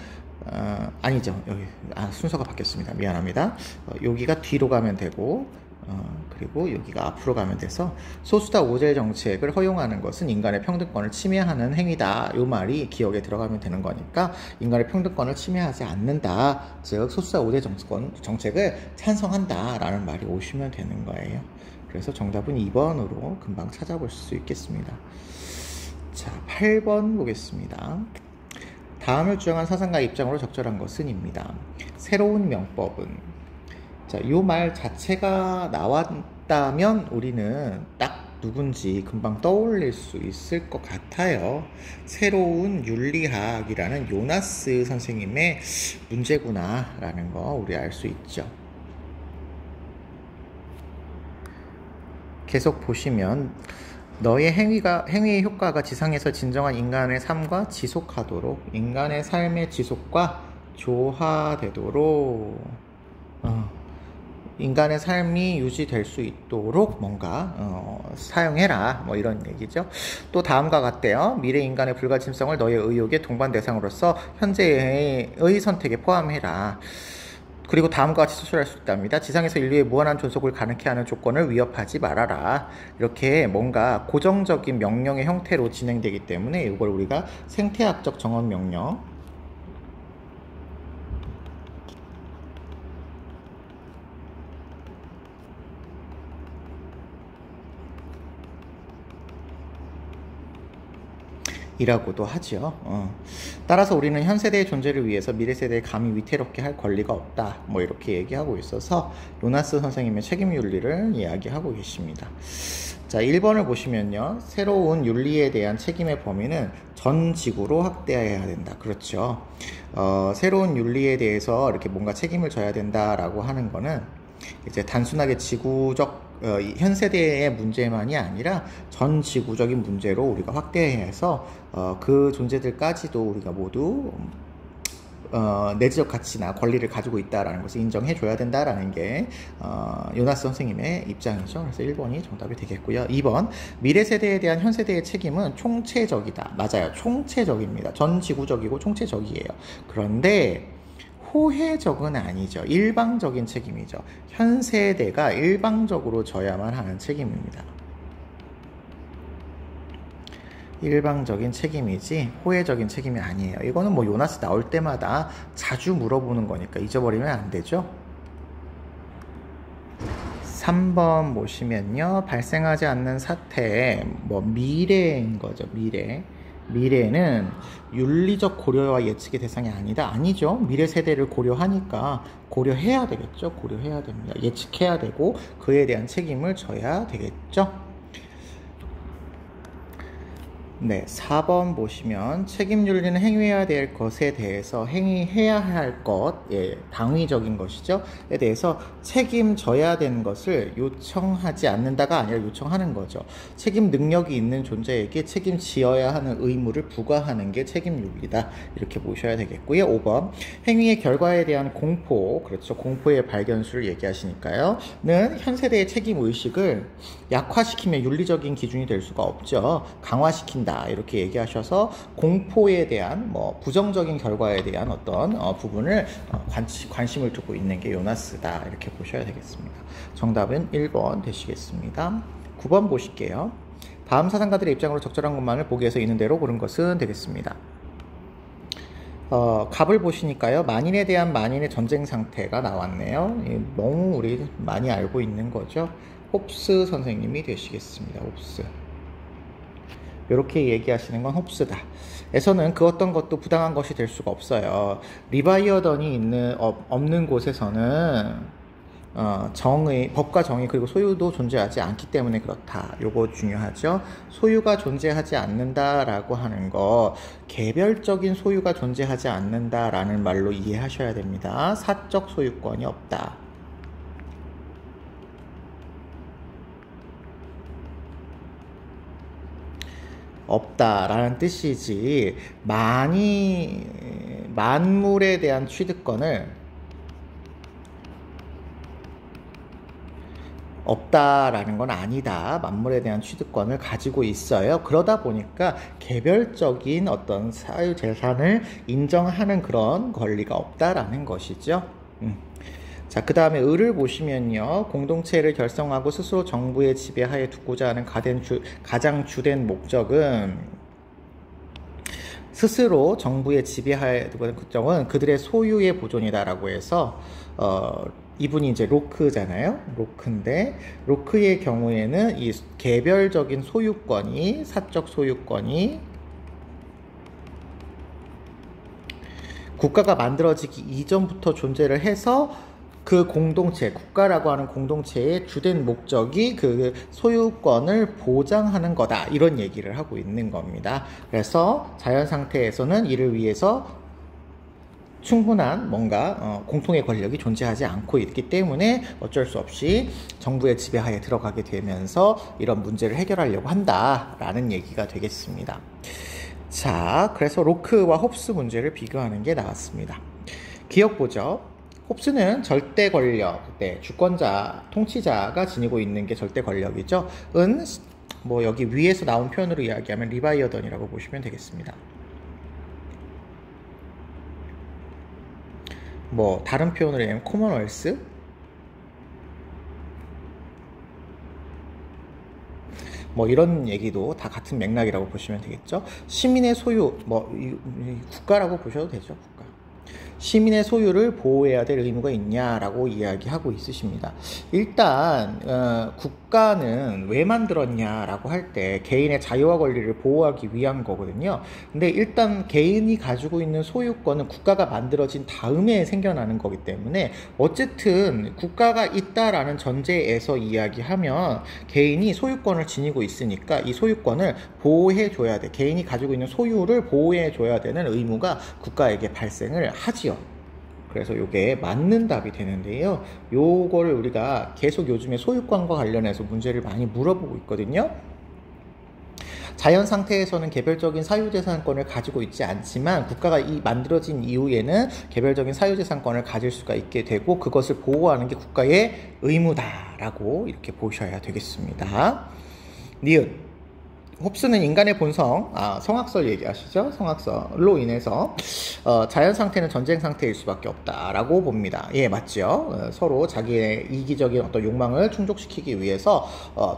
아니죠. 여기 순서가 바뀌었습니다. 미안합니다. 여기가 뒤로 가면 되고 그리고 여기가 앞으로 가면 돼서 소수자 우대 정책을 허용하는 것은 인간의 평등권을 침해하는 행위다. 이 말이 기억에 들어가면 되는 거니까 인간의 평등권을 침해하지 않는다. 즉 소수자 우대 정책을 찬성한다 라는 말이 오시면 되는 거예요. 그래서 정답은 2번으로 금방 찾아볼 수 있겠습니다. 자, 8번 보겠습니다. 다음을 주장한 사상가 입장으로 적절한 것은 입니다. 새로운 명법은, 자, 이 말 자체가 나왔다면 우리는 딱 누군지 금방 떠올릴 수 있을 것 같아요. 새로운 윤리학이라는 요나스 선생님의 문제구나 라는 거 우리 알 수 있죠. 계속 보시면 너의 행위의 효과가 지상에서 진정한 인간의 삶과 지속하도록, 인간의 삶의 지속과 조화되도록 인간의 삶이 유지될 수 있도록 뭔가 사용해라, 이런 얘기죠. 또 다음과 같대요. 미래 인간의 불가침성을 너의 의욕의 동반 대상으로서 현재의 선택에 포함해라. 그리고 다음과 같이 수술할 수 있답니다. 지상에서 인류의 무한한 존속을 가능케 하는 조건을 위협하지 말아라. 이렇게 뭔가 고정적인 명령의 형태로 진행되기 때문에 이걸 우리가 생태학적 정언 명령, 이라고도 하죠. 따라서 우리는 현 세대의 존재를 위해서 미래 세대에 감히 위태롭게 할 권리가 없다. 이렇게 얘기하고 있어서 요나스 선생님의 책임 윤리를 이야기하고 계십니다. 자, 1번을 보시면요. 새로운 윤리에 대한 책임의 범위는 전 지구로 확대해야 된다. 그렇죠. 새로운 윤리에 대해서 이렇게 뭔가 책임을 져야 된다라고 하는 거는 이제 단순하게 지구적 현 세대의 문제만이 아니라 전 지구적인 문제로 우리가 확대해서 그 존재들까지도 우리가 모두 내지적 가치나 권리를 가지고 있다라는 것을 인정해줘야 된다라는 게 요나스 선생님의 입장이죠. 그래서 1번이 정답이 되겠고요. 2번, 미래 세대에 대한 현 세대의 책임은 총체적이다. 맞아요. 총체적입니다. 전 지구적이고 총체적이에요. 그런데 호혜적은 아니죠. 일방적인 책임이죠. 현 세대가 일방적으로 져야만 하는 책임입니다. 일방적인 책임이지 호혜적인 책임이 아니에요. 이거는 요나스 나올 때마다 자주 물어보는 거니까 잊어버리면 안 되죠. 3번 보시면요. 발생하지 않는 사태의 미래인 거죠. 미래는 윤리적 고려와 예측의 대상이 아니죠. 미래 세대를 고려하니까 고려해야 되겠죠. 고려해야 됩니다. 예측해야 되고 그에 대한 책임을 져야 되겠죠. 네, 4번 보시면 책임 윤리는 행위해야 될 것에 대해서 행위해야 할 것, 당위적인 것이죠. 에 대해서 책임져야 되는 것을 요청하지 않는다가 아니라 요청하는 거죠. 책임 능력이 있는 존재에게 책임지어야 하는 의무를 부과하는 게 책임 윤리다. 이렇게 보셔야 되겠고요. 5번, 행위의 결과에 대한 공포, 그렇죠. 공포의 발견수를 얘기하시니까요. 는 현 세대의 책임 의식을 약화시키면 윤리적인 기준이 될 수가 없죠. 강화시킨다. 느낀다 이렇게 얘기하셔서 공포에 대한 뭐 부정적인 결과에 대한 어떤 부분을 관심을 두고 있는 게 요나스다 이렇게 보셔야 되겠습니다. 정답은 1번 되시겠습니다. 9번 보실게요. 다음 사상가들의 입장으로 적절한 것만을 보기 위해서 있는 대로 고른 것은 되겠습니다. 갑을 보시니까요. 만인에 대한 만인의 전쟁 상태가 나왔네요. 너무 우리 많이 알고 있는 거죠. 홉스 선생님이 되시겠습니다. 홉스. 이렇게 얘기하시는 건 홉스다. 에서는 그 어떤 것도 부당한 것이 될 수가 없어요. 리바이어던이 없는 곳에서는 정의, 법과 정의 그리고 소유도 존재하지 않기 때문에 그렇다. 요거 중요하죠. 소유가 존재하지 않는다라고 하는 거 개별적인 소유가 존재하지 않는다라는 말로 이해하셔야 됩니다. 사적 소유권이 없다. 없다라는 뜻이지 만물에 대한 취득권을 없다라는 건 아니다. 만물에 대한 취득권을 가지고 있어요. 그러다 보니까 개별적인 어떤 사유재산을 인정하는 그런 권리가 없다라는 것이죠. 자, 그 다음에 을을 보시면요. 공동체를 결성하고 스스로 정부의 지배하에 두고자 하는 가장 주된 목적은 스스로 정부의 지배하에 두고자 하는 목적은 그들의 소유의 보존이다라고 해서 이분이 이제 로크잖아요. 로크인데 로크의 경우에는 이 개별적인 소유권이 사적 소유권이 국가가 만들어지기 이전부터 존재를 해서 그 공동체, 국가라고 하는 공동체의 주된 목적이 그 소유권을 보장하는 거다. 이런 얘기를 하고 있는 겁니다. 그래서 자연 상태에서는 이를 위해서 충분한 뭔가 공통의 권력이 존재하지 않고 있기 때문에 어쩔 수 없이 정부의 지배하에 들어가게 되면서 이런 문제를 해결하려고 한다라는 얘기가 되겠습니다. 자, 그래서 로크와 홉스 문제를 비교하는 게 나왔습니다. 기억보죠. 홉스는 절대 권력, 주권자, 통치자가 지니고 있는 게 절대 권력이죠. 뭐 여기 위에서 나온 표현으로 이야기하면 리바이어던이라고 보시면 되겠습니다. 뭐 다른 표현으로 얘기하면 코먼웰스, 뭐 이런 얘기도 다 같은 맥락이라고 보시면 되겠죠. 시민의 소유, 뭐 국가라고 보셔도 되죠. 국가. 시민의 소유를 보호해야 될 의무가 있냐라고 이야기하고 있으십니다. 일단 국가는 왜 만들었냐라고 할 때 개인의 자유와 권리를 보호하기 위한 거거든요. 근데 일단 개인이 가지고 있는 소유권은 국가가 만들어진 다음에 생겨나는 거기 때문에 어쨌든 국가가 있다라는 전제에서 이야기하면 개인이 소유권을 지니고 있으니까 이 소유권을 보호해 줘야 돼. 개인이 가지고 있는 소유를 보호해 줘야 되는 의무가 국가에게 발생을 하지요. 그래서 이게 맞는 답이 되는데요. 요거를 우리가 계속 요즘에 소유권과 관련해서 문제를 많이 물어보고 있거든요. 자연 상태에서는 개별적인 사유재산권을 가지고 있지 않지만 국가가 만들어진 이후에는 개별적인 사유재산권을 가질 수가 있게 되고 그것을 보호하는 게 국가의 의무다라고 이렇게 보셔야 되겠습니다. 니은. 홉스는 인간의 본성, 성악설 얘기하시죠? 성악설로 인해서 자연 상태는 전쟁 상태일 수밖에 없다라고 봅니다. 예, 맞죠? 서로 자기의 이기적인 어떤 욕망을 충족시키기 위해서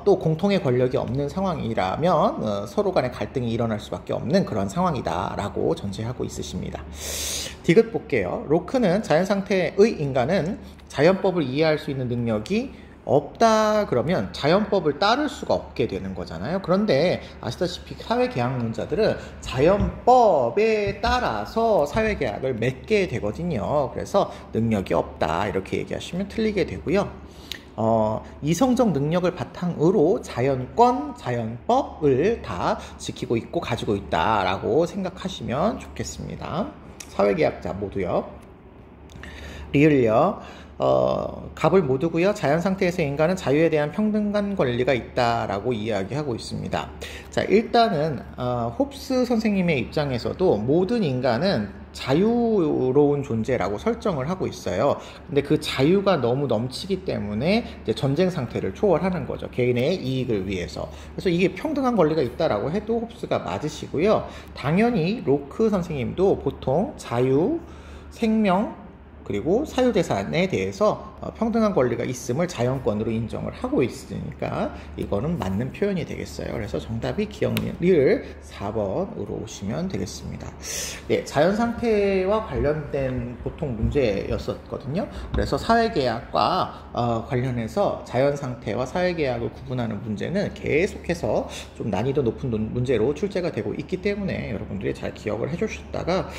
또 공통의 권력이 없는 상황이라면 서로 간의 갈등이 일어날 수밖에 없는 그런 상황이다라고 전제하고 있으십니다. 디귿 볼게요. 로크는 자연 상태의 인간은 자연법을 이해할 수 있는 능력이 없다 그러면 자연법을 따를 수가 없게 되는 거잖아요. 그런데 아시다시피 사회계약론자들은 자연법에 따라서 사회계약을 맺게 되거든요. 그래서 능력이 없다 이렇게 얘기하시면 틀리게 되고요. 이성적 능력을 바탕으로 자연권, 자연법을 다 지키고 있고 가지고 있다라고 생각하시면 좋겠습니다. 사회계약자 모두요. 리을요. 갑을 못 두고요. 자연 상태에서 인간은 자유에 대한 평등한 권리가 있다라고 이야기하고 있습니다. 자, 일단은 홉스 선생님의 입장에서도 모든 인간은 자유로운 존재라고 설정을 하고 있어요. 근데 그 자유가 너무 넘치기 때문에 이제 전쟁 상태를 초월하는 거죠. 개인의 이익을 위해서. 그래서 이게 평등한 권리가 있다라고 해도 홉스가 맞으시고요. 당연히 로크 선생님도 보통 자유, 생명, 그리고 사유재산에 대해서 평등한 권리가 있음을 자연권으로 인정을 하고 있으니까 이거는 맞는 표현이 되겠어요. 그래서 정답이 기억리을 4번으로 오시면 되겠습니다. 네, 자연상태와 관련된 보통 문제였었거든요. 그래서 사회계약과 관련해서 자연상태와 사회계약을 구분하는 문제는 계속해서 좀 난이도 높은 문제로 출제가 되고 있기 때문에 여러분들이 잘 기억을 해주셨다가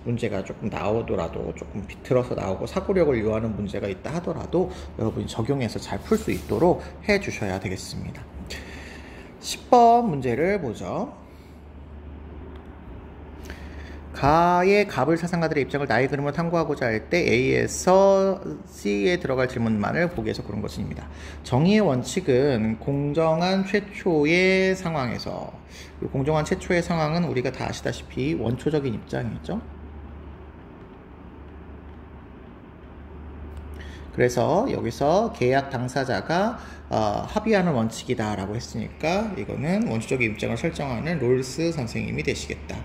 문제가 조금 나오더라도 조금 비틀어서 나오고 사고력을 요하는 문제가 있다 하더라도 여러분이 적용해서 잘 풀 수 있도록 해 주셔야 되겠습니다. 10번 문제를 보죠. 가의 갑을 사상가들의 입장을 나의 그림으로 탐구하고자 할 때 A에서 C에 들어갈 질문만을 보기 위해서 그런 것입니다. 정의의 원칙은 공정한 최초의 상황에서, 공정한 최초의 상황은 우리가 다 아시다시피 원초적인 입장이죠. 그래서 여기서 계약 당사자가 합의하는 원칙이다 라고 했으니까 이거는 원초적인 입장을 설정하는 롤스 선생님이 되시겠다.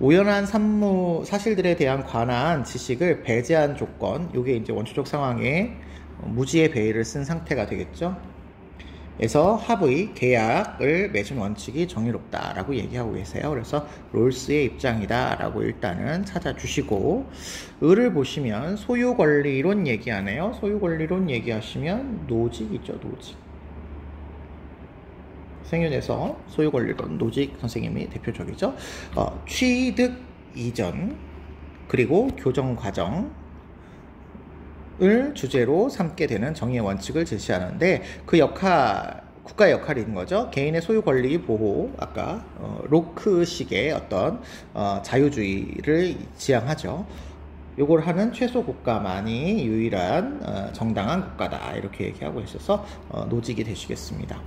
우연한 사실들에 대한 관한 지식을 배제한 조건, 이게 이제 원초적 상황에 무지의 배의를 쓴 상태가 되겠죠. 그래서 합의, 계약을 맺은 원칙이 정의롭다라고 얘기하고 계세요. 그래서 롤스의 입장이다라고 일단은 찾아주시고, 을을 보시면 소유권리론 얘기하네요. 소유권리론 얘기하시면 노직이죠, 노직. 생윤에서 소유권리론 노직 선생님이 대표적이죠. 취득 이전 그리고 교정 과정 을 주제로 삼게 되는 정의의 원칙을 제시하는데 그 국가의 역할인 거죠. 개인의 소유 권리 보호, 아까 로크식의 어떤 자유주의를 지향하죠. 요걸 하는 최소 국가만이 유일한 정당한 국가다 이렇게 얘기하고 있어서 노직이 되시겠습니다.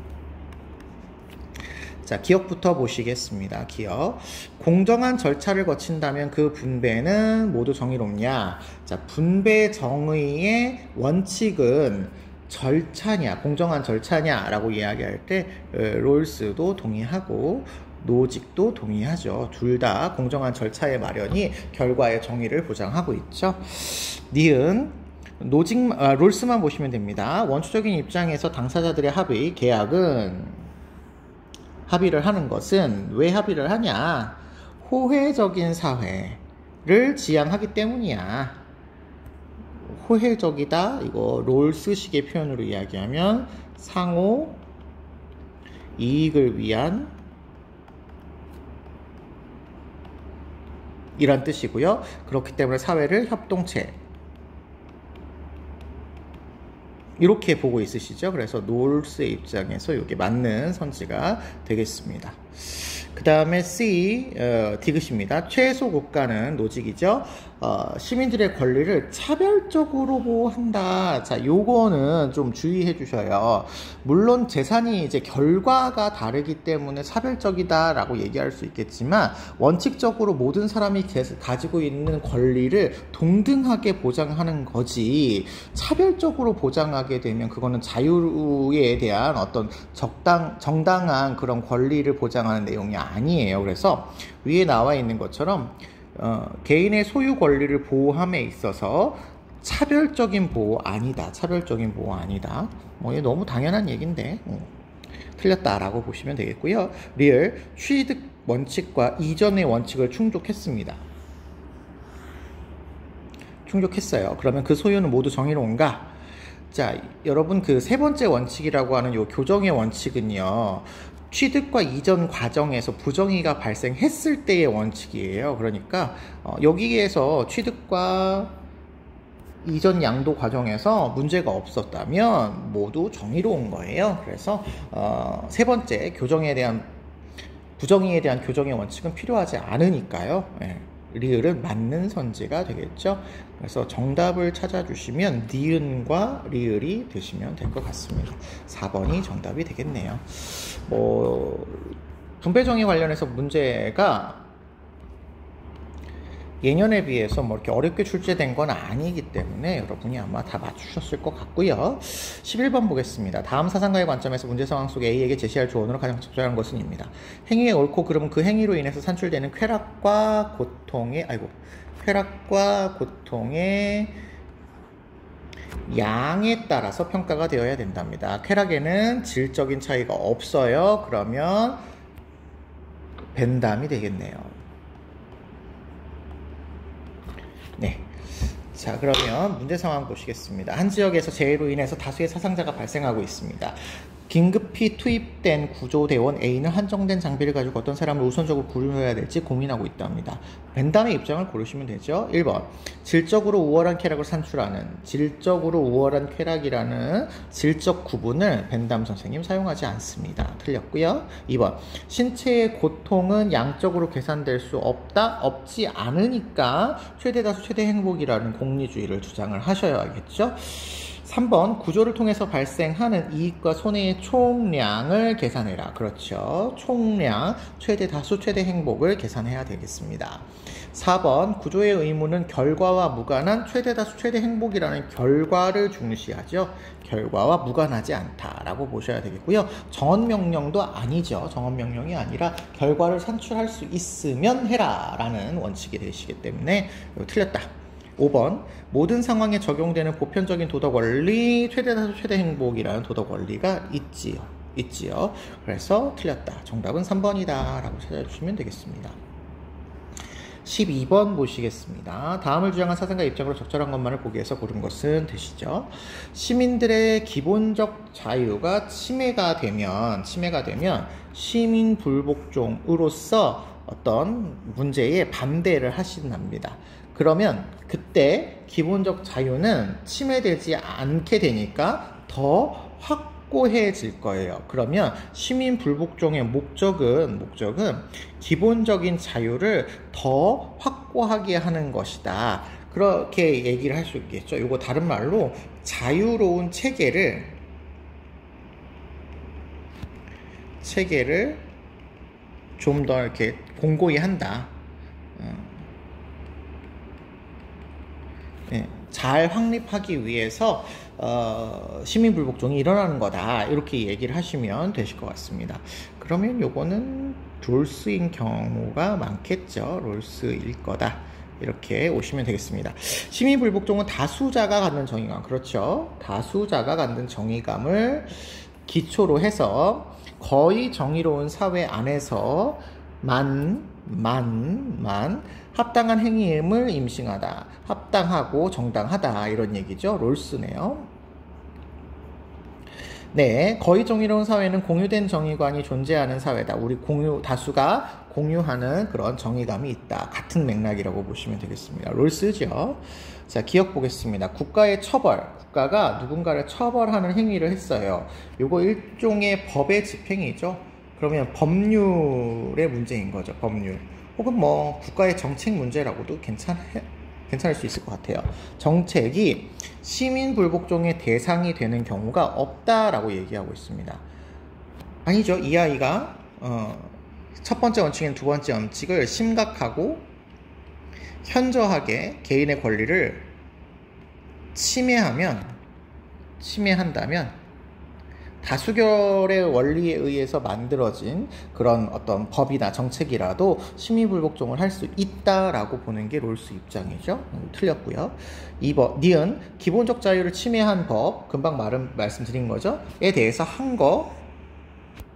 자, 기억부터 보시겠습니다. 기억. 공정한 절차를 거친다면 그 분배는 모두 정의롭냐? 자, 분배 정의의 원칙은 절차냐, 공정한 절차냐 라고 이야기할 때 롤스도 동의하고 노직도 동의하죠. 둘 다 공정한 절차의 마련이 결과의 정의를 보장하고 있죠. 니은 롤스만 보시면 됩니다. 원초적인 입장에서 당사자들의 합의, 계약은 합의를 하는 것은 왜 합의를 하냐? 호혜적인 사회를 지향하기 때문이야. 호혜적이다. 이거 롤스식의 표현으로 이야기하면 상호 이익을 위한 이란 뜻이고요. 그렇기 때문에 사회를 협동체 이렇게 보고 있으시죠. 그래서 롤스의 입장에서 이게 맞는 선지가 되겠습니다. 그 다음에 C, 디귿입니다. 최소 국가는 노직이죠. 시민들의 권리를 차별적으로 보호한다. 자, 요거는 좀 주의해 주셔요. 물론 재산이 이제 결과가 다르기 때문에 차별적이다라고 얘기할 수 있겠지만 원칙적으로 모든 사람이 가지고 있는 권리를 동등하게 보장하는 거지 차별적으로 보장하게 되면 그거는 자유에 대한 어떤 정당한 그런 권리를 보장하는 내용이 아니에요. 그래서 위에 나와 있는 것처럼 개인의 소유 권리를 보호함에 있어서 차별적인 보호 아니다. 차별적인 보호 아니다. 이게 너무 당연한 얘기인데 틀렸다라고 보시면 되겠고요. 리을 취득 원칙과 이전의 원칙을 충족했습니다. 충족했어요. 그러면 그 소유는 모두 정의로운가? 자, 여러분 그 세 번째 원칙이라고 하는 요 교정의 원칙은요. 취득과 이전 과정에서 부정의가 발생했을 때의 원칙이에요. 그러니까 여기에서 취득과 이전 양도 과정에서 문제가 없었다면 모두 정의로운 거예요. 그래서 세 번째 부정의에 대한 교정의 원칙은 필요하지 않으니까요. 네. 리을은 맞는 선지가 되겠죠. 그래서 정답을 찾아주시면 니은과 리을이 되시면 될 것 같습니다. 4번이 정답이 되겠네요. 분배정의 관련해서 문제가 예년에 비해서 뭐 이렇게 어렵게 출제된 건 아니기 때문에 여러분이 아마 다 맞추셨을 것 같고요. 11번 보겠습니다. 다음 사상가의 관점에서 문제 상황 속에 A에게 제시할 조언으로 가장 적절한 것은 입니다. 행위의 옳고 그름은 그 행위로 인해서 산출되는 쾌락과 고통의 양에 따라서 평가가 되어야 된답니다. 쾌락에는 질적인 차이가 없어요. 그러면 벤담이 되겠네요. 네. 자, 그러면 문제 상황 보시겠습니다. 한 지역에서 재해로 인해서 다수의 사상자가 발생하고 있습니다. 긴급히 투입된 구조대원 A는 한정된 장비를 가지고 어떤 사람을 우선적으로 구조해야 될지 고민하고 있답니다. 벤담의 입장을 고르시면 되죠. 1번, 질적으로 우월한 쾌락을 산출하는, 질적으로 우월한 쾌락이라는 질적 구분을 벤담 선생님 사용하지 않습니다. 틀렸고요. 2번, 신체의 고통은 양적으로 계산될 수 없지 않으니까 최대다수 최대 행복이라는 공리주의를 주장을 하셔야겠죠. 3번, 구조를 통해서 발생하는 이익과 손해의 총량을 계산해라. 그렇죠. 총량, 최대 다수, 최대 행복을 계산해야 되겠습니다. 4번, 구조의 의무는 결과와 무관한 최대 다수, 최대 행복이라는 결과를 중시하죠. 결과와 무관하지 않다라고 보셔야 되겠고요. 정언명령도 아니죠. 정언명령이 아니라 결과를 산출할 수 있으면 해라 라는 원칙이 되시기 때문에 틀렸다. 5번, 모든 상황에 적용되는 보편적인 도덕 원리, 최대다수 최대 행복이라는 도덕 원리가 있지요. 그래서 틀렸다. 정답은 3번이다 라고 찾아주시면 되겠습니다. 12번 보시겠습니다. 다음을 주장한 사상가 입장으로 적절한 것만을 보기 위해서 고른 것은 되시죠. 시민들의 기본적 자유가 침해가 되면 시민 불복종으로서 어떤 문제에 반대를 하신답니다. 그러면 그때 기본적 자유는 침해되지 않게 되니까 더 확고해질 거예요. 그러면 시민 불복종의 목적은 기본적인 자유를 더 확고하게 하는 것이다. 그렇게 얘기를 할 수 있겠죠. 이거 다른 말로 자유로운 체계를 좀 더 이렇게 공고히 한다. 잘 확립하기 위해서 시민 불복종이 일어나는 거다 이렇게 얘기를 하시면 되실 것 같습니다. 그러면 요거는 롤스인 경우가 많겠죠. 롤스일 거다 이렇게 오시면 되겠습니다. 시민 불복종은 다수자가 갖는 정의감, 그렇죠. 다수자가 갖는 정의감을 기초로 해서 거의 정의로운 사회 안에서 합당한 행위임을 임신하다, 합당하고 정당하다 이런 얘기죠. 롤스네요. 네, 거의 정의로운 사회는 공유된 정의관이 존재하는 사회다. 우리 다수가 공유하는 그런 정의감이 있다. 같은 맥락이라고 보시면 되겠습니다. 롤스죠. 자, 기억 보겠습니다. 국가가 누군가를 처벌하는 행위를 했어요. 요거 일종의 법의 집행이죠. 그러면 법률의 문제인 거죠. 법률. 혹은 뭐 국가의 정책 문제라고도 괜찮을 수 있을 것 같아요. 정책이 시민 불복종의 대상이 되는 경우가 없다라고 얘기하고 있습니다. 아니죠. 이 아이가 첫 번째 원칙인 두 번째 원칙을 심각하고 현저하게 개인의 권리를 침해한다면 다수결의 원리에 의해서 만들어진 그런 어떤 법이나 정책이라도 시민불복종을 할 수 있다라고 보는 게 롤스 입장이죠. 틀렸고요. 2번, 니은 기본적 자유를 침해한 법, 금방 말씀드린 거죠. 에 대해서 한 거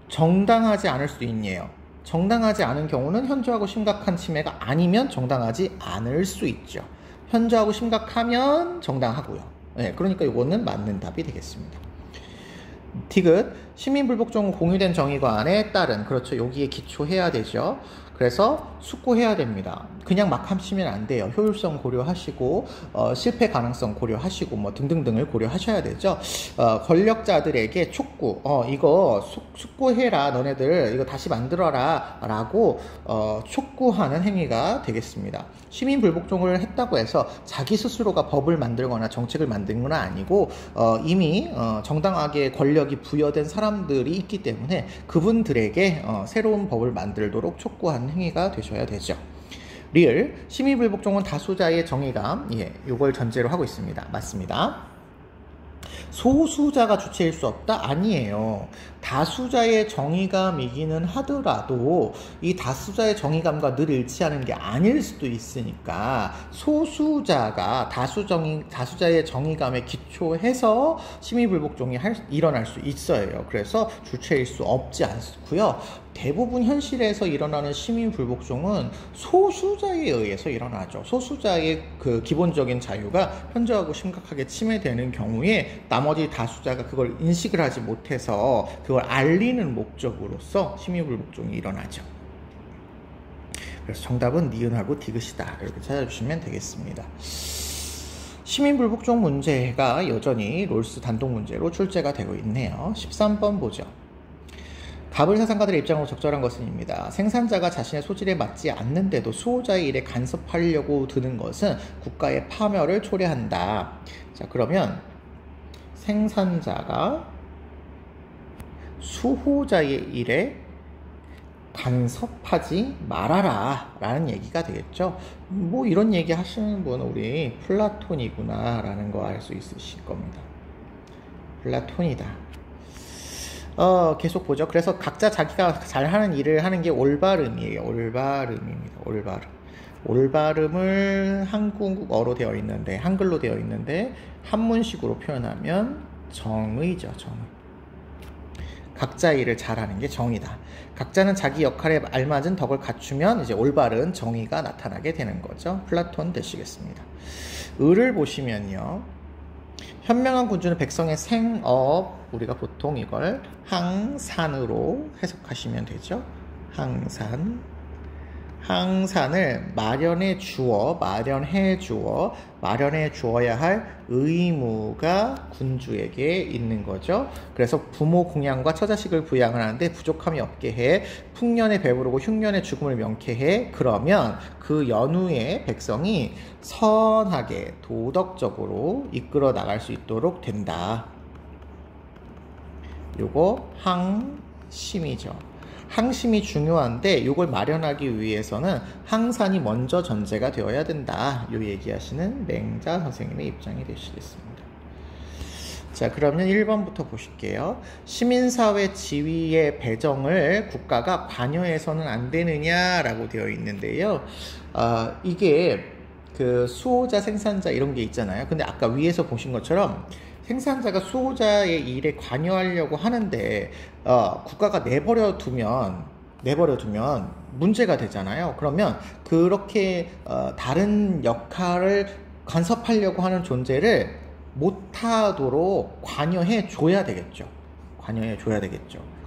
정당하지 않을 수도 있네요. 정당하지 않은 경우는 현저하고 심각한 침해가 아니면 정당하지 않을 수 있죠. 현저하고 심각하면 정당하고요. 네, 그러니까 이거는 맞는 답이 되겠습니다. 디귿, 시민불복종은 공유된 정의관에 따른, 그렇죠. 여기에 기초해야 되죠. 그래서 숙고해야 됩니다. 그냥 막 하시면 안 돼요. 효율성 고려하시고 실패 가능성 고려하시고 뭐 등등등을 고려하셔야 되죠. 권력자들에게 촉구, 이거 숙고해라, 너네들 이거 다시 만들어라 라고 촉구하는 행위가 되겠습니다. 시민불복종을 했다고 해서 자기 스스로가 법을 만들거나 정책을 만든 건 아니고 이미 정당하게 권력이 부여된 사람들이 있기 때문에 그분들에게 새로운 법을 만들도록 촉구하는 행위가 되셔야 되죠. 리을, 시민불복종은 다수자의 정의감, 요걸 전제로 하고 있습니다. 맞습니다. 소수자가 주체일 수 없다? 아니에요. 다수자의 정의감이기는 하더라도 이 다수자의 정의감과 늘 일치하는 게 아닐 수도 있으니까 소수자가 다수자의 정의감에 기초해서 시민불복종이 일어날 수 있어요. 그래서 주체일 수 없지 않고요. 대부분 현실에서 일어나는 시민불복종은 소수자에 의해서 일어나죠. 소수자의 그 기본적인 자유가 현저하고 심각하게 침해되는 경우에 나머지 다수자가 그걸 인식을 하지 못해서 그걸 알리는 목적으로서 시민불복종이 일어나죠. 그래서 정답은 니은하고 디귿이다. 이렇게 찾아주시면 되겠습니다. 시민불복종 문제가 여전히 롤스 단독 문제로 출제가 되고 있네요. 13번 보죠. 가불 사상가들의 입장으로 적절한 것은입니다. 생산자가 자신의 소질에 맞지 않는데도 수호자의 일에 간섭하려고 드는 것은 국가의 파멸을 초래한다. 자, 그러면 생산자가 수호자의 일에 간섭하지 말아라 라는 얘기가 되겠죠. 뭐 이런 얘기 하시는 분은 우리 플라톤이구나 라는 거 알 수 있으실 겁니다. 플라톤이다. 계속 보죠. 그래서 각자 자기가 잘하는 일을 하는 게 올바름이에요. 올바름입니다. 올바름을 한국어로 되어 있는데, 한글로 되어 있는데 한문식으로 표현하면 정의죠. 정의. 각자 일을 잘하는 게 정의다. 각자는 자기 역할에 알맞은 덕을 갖추면 이제 올바른 정의가 나타나게 되는 거죠. 플라톤 되시겠습니다. 을을 보시면요. 현명한 군주는 백성의 생업, 우리가 보통 이걸 항산으로 해석하시면 되죠. 항산을 마련해 주어야 할 의무가 군주에게 있는 거죠. 그래서 부모 공양과 처자식을 부양을 하는데 부족함이 없게 해, 풍년에 배부르고 흉년에 죽음을 명쾌해. 그러면 그 연후에 백성이 선하게 도덕적으로 이끌어 나갈 수 있도록 된다. 요거 항심이죠. 항심이 중요한데 이걸 마련하기 위해서는 항산이 먼저 전제가 되어야 된다. 요 얘기하시는 맹자 선생님의 입장이 되시겠습니다. 자, 그러면 1번부터 보실게요. 시민사회 지위의 배정을 국가가 관여해서는 안 되느냐라고 되어 있는데요. 이게 그 수호자, 생산자 이런 게 있잖아요. 근데 아까 위에서 보신 것처럼 생산자가 수호자의 일에 관여하려고 하는데 국가가 내버려 두면 문제가 되잖아요. 그러면 그렇게 다른 역할을 간섭하려고 하는 존재를 못하도록 관여해 줘야 되겠죠.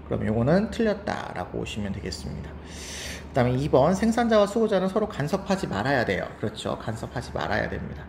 그럼 요거는 틀렸다라고 보시면 되겠습니다. 그 다음에 2번, 생산자와 수호자는 서로 간섭하지 말아야 돼요. 그렇죠. 간섭하지 말아야 됩니다.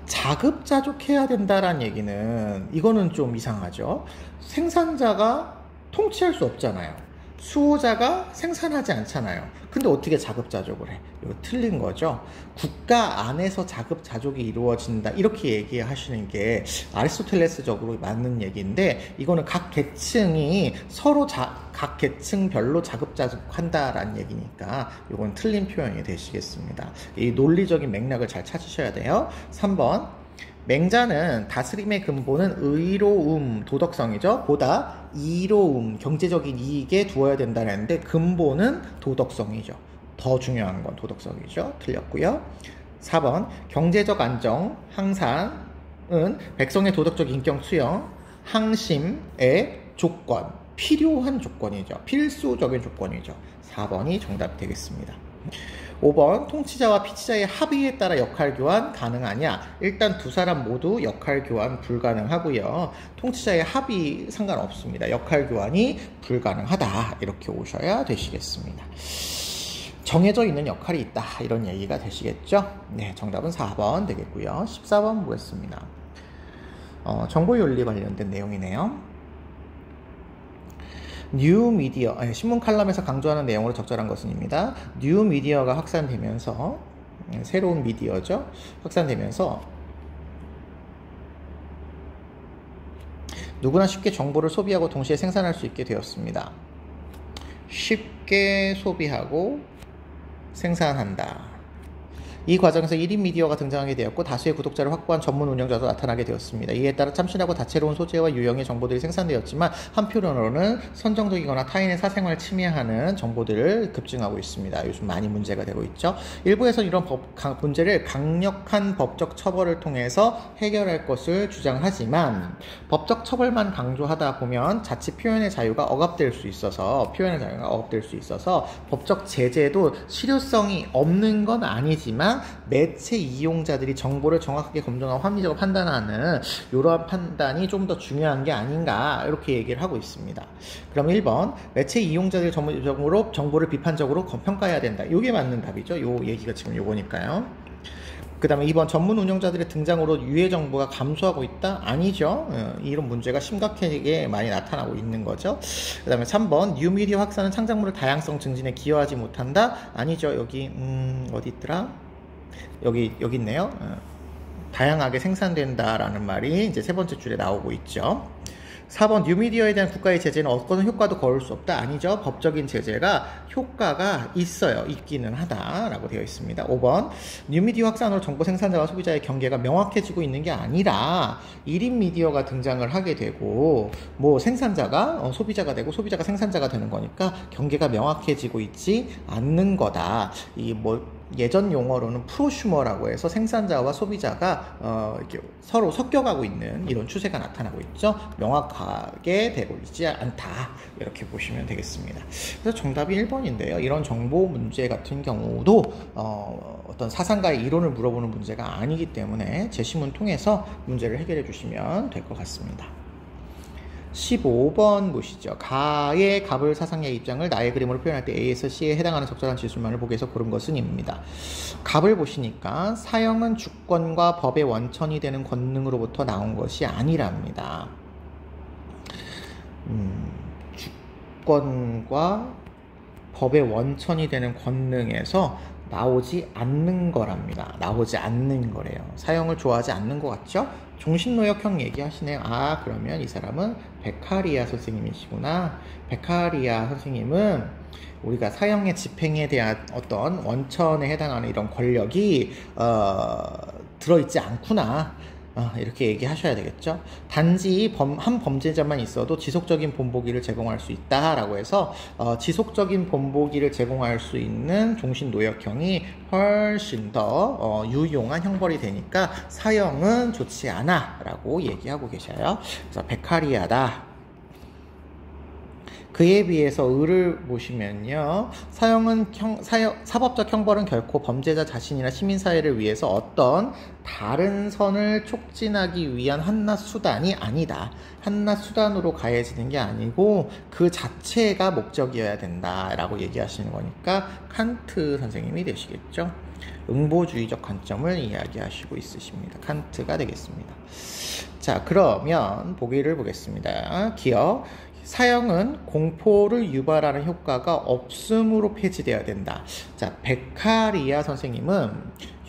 자급자족해야 된다라는 얘기는 이거는 좀 이상하죠. 생산자가 통치할 수 없잖아요. 수호자가 생산하지 않잖아요. 근데 어떻게 자급자족을 해? 이거 틀린 거죠. 국가 안에서 자급자족이 이루어진다 이렇게 얘기하시는 게 아리스토텔레스적으로 맞는 얘기인데, 이거는 각 계층이 서로 각 계층별로 자급자족한다라는 얘기니까 이건 틀린 표현이 되시겠습니다. 이 논리적인 맥락을 잘 찾으셔야 돼요. 3번, 맹자는 다스림의 근본은 의로움, 도덕성이죠. 보다 이로움, 경제적인 이익에 두어야 된다는데 근본은 도덕성이죠. 더 중요한 건 도덕성이죠. 틀렸고요. 4번, 경제적 안정, 항산은 백성의 도덕적 인격 수용, 항심의 조건, 필요한 조건이죠. 필수적인 조건이죠. 4번이 정답이 되겠습니다. 5번 통치자와 피치자의 합의에 따라 역할 교환 가능하냐? 일단 두 사람 모두 역할 교환 불가능하고요. 통치자의 합의 상관없습니다. 역할 교환이 불가능하다. 이렇게 오셔야 되시겠습니다. 정해져 있는 역할이 있다. 이런 얘기가 되시겠죠? 네, 정답은 4번 되겠고요. 14번 보겠습니다. 정보윤리 관련된 내용이네요. 뉴미디어, 신문 칼럼에서 강조하는 내용으로 적절한 것은입니다. 뉴미디어가 확산되면서, 새로운 미디어죠. 확산되면서 누구나 쉽게 정보를 소비하고 동시에 생산할 수 있게 되었습니다. 쉽게 소비하고 생산한다. 이 과정에서 1인 미디어가 등장하게 되었고 다수의 구독자를 확보한 전문 운영자도 나타나게 되었습니다. 이에 따라 참신하고 다채로운 소재와 유형의 정보들이 생산되었지만 한편으로는 선정적이거나 타인의 사생활을 침해하는 정보들을 급증하고 있습니다. 요즘 많이 문제가 되고 있죠. 일부에서는 이런 문제를 강력한 법적 처벌을 통해서 해결할 것을 주장하지만 법적 처벌만 강조하다 보면 자칫 표현의 자유가 억압될 수 있어서 법적 제재도 실효성이 없는 건 아니지만 매체 이용자들이 정보를 정확하게 검증하고 합리적으로 판단하는 이러한 판단이 좀 더 중요한 게 아닌가 이렇게 얘기를 하고 있습니다. 그럼 1번 매체 이용자들이 전문적으로 정보를 비판적으로 평가해야 된다. 이게 맞는 답이죠. 요 얘기가 지금 요거니까요. 그 다음에 2번 전문 운영자들의 등장으로 유해 정보가 감소하고 있다? 아니죠. 이런 문제가 심각하게 많이 나타나고 있는 거죠. 그 다음에 3번 뉴미디어 확산은 창작물의 다양성 증진에 기여하지 못한다? 아니죠. 여기 어디 있더라? 여기 있네요. 다양하게 생산된다라는 말이 이제 세 번째 줄에 나오고 있죠. 4번 뉴미디어에 대한 국가의 제재는 어떤 효과도 거울 수 없다. 아니죠. 법적인 제재가 효과가 있어요. 있기는 하다라고 되어 있습니다. 5번 뉴미디어 확산으로 정보 생산자와 소비자의 경계가 명확해지고 있는 게 아니라 1인 미디어가 등장을 하게 되고 뭐 생산자가 소비자가 되고 소비자가 생산자가 되는 거니까 경계가 명확해지고 있지 않는 거다. 이 뭐 예전 용어로는 프로슈머라고 해서 생산자와 소비자가 이렇게 서로 섞여가고 있는 이런 추세가 나타나고 있죠. 명확하게 되고 있지 않다. 이렇게 보시면 되겠습니다. 그래서 정답이 1번인데요. 이런 정보 문제 같은 경우도 어떤 사상가의 이론을 물어보는 문제가 아니기 때문에 제시문 통해서 문제를 해결해 주시면 될 것 같습니다. 15번 보시죠. 가의 갑을 사상의 입장을 나의 그림으로 표현할 때 A에서 C에 해당하는 적절한 지술만을 보기 위해서 고른 것은 입니다. 갑을 보시니까 사형은 주권과 법의 원천이 되는 권능으로부터 나온 것이 아니랍니다. 주권과 법의 원천이 되는 권능에서 나오지 않는 거랍니다. 나오지 않는 거래요. 사형을 좋아하지 않는 것 같죠? 종신노역형 얘기하시네요. 아, 그러면 이 사람은 베카리아 선생님이시구나. 베카리아 선생님은 우리가 사형의 집행에 대한 어떤 원천에 해당하는 이런 권력이 들어있지 않구나. 이렇게 얘기하셔야 되겠죠. 단지 한 범죄자만 있어도 지속적인 본보기를 제공할 수 있다라고 해서 지속적인 본보기를 제공할 수 있는 종신노역형이 훨씬 더 유용한 형벌이 되니까 사형은 좋지 않아 라고 얘기하고 계셔요. 그래서 베카리아다. 그에 비해서 을을 보시면요. 사법적 형벌은 결코 범죄자 자신이나 시민사회를 위해서 어떤 다른 선을 촉진하기 위한 한낱 수단이 아니다. 한낱 수단으로 가해지는 게 아니고 그 자체가 목적이어야 된다라고 얘기하시는 거니까 칸트 선생님이 되시겠죠. 응보주의적 관점을 이야기하시고 있으십니다. 칸트가 되겠습니다. 자, 그러면 보기를 보겠습니다. 기억. 사형은 공포를 유발하는 효과가 없음으로 폐지되어야 된다. 자, 베카리아 선생님은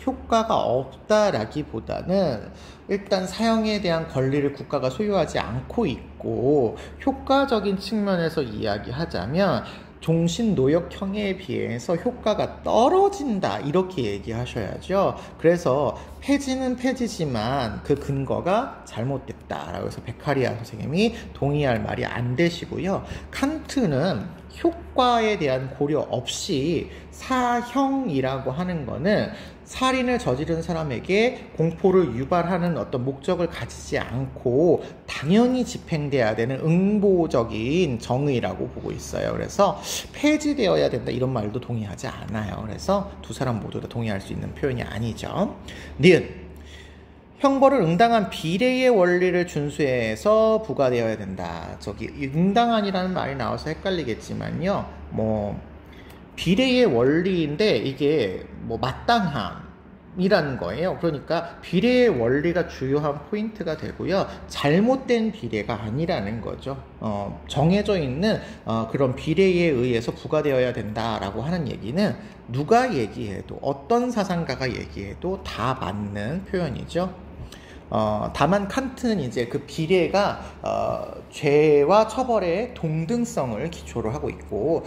효과가 없다라기보다는 일단 사형에 대한 권리를 국가가 소유하지 않고 있고 효과적인 측면에서 이야기하자면 종신노역형에 비해서 효과가 떨어진다 이렇게 얘기하셔야죠. 그래서 폐지는 폐지지만 그 근거가 잘못됐다라고 해서 베카리아 선생님이 동의할 말이 안 되시고요. 칸트는 효과에 대한 고려 없이 사형이라고 하는 거는 살인을 저지른 사람에게 공포를 유발하는 어떤 목적을 가지지 않고 당연히 집행돼야 되는 응보적인 정의라고 보고 있어요. 그래서 폐지되어야 된다 이런 말도 동의하지 않아요. 그래서 두 사람 모두 다 동의할 수 있는 표현이 아니죠. 니은 형벌을 응당한 비례의 원리를 준수해서 부과되어야 된다. 저기 응당한이라는 말이 나와서 헷갈리겠지만요. 비례의 원리인데 이게 마땅함이라는 거예요. 그러니까 비례의 원리가 주요한 포인트가 되고요. 잘못된 비례가 아니라는 거죠. 정해져 있는 그런 비례에 의해서 부과되어야 된다라고 하는 얘기는 누가 얘기해도 어떤 사상가가 얘기해도 다 맞는 표현이죠. 다만 칸트는 이제 그 비례가 죄와 처벌의 동등성을 기초로 하고 있고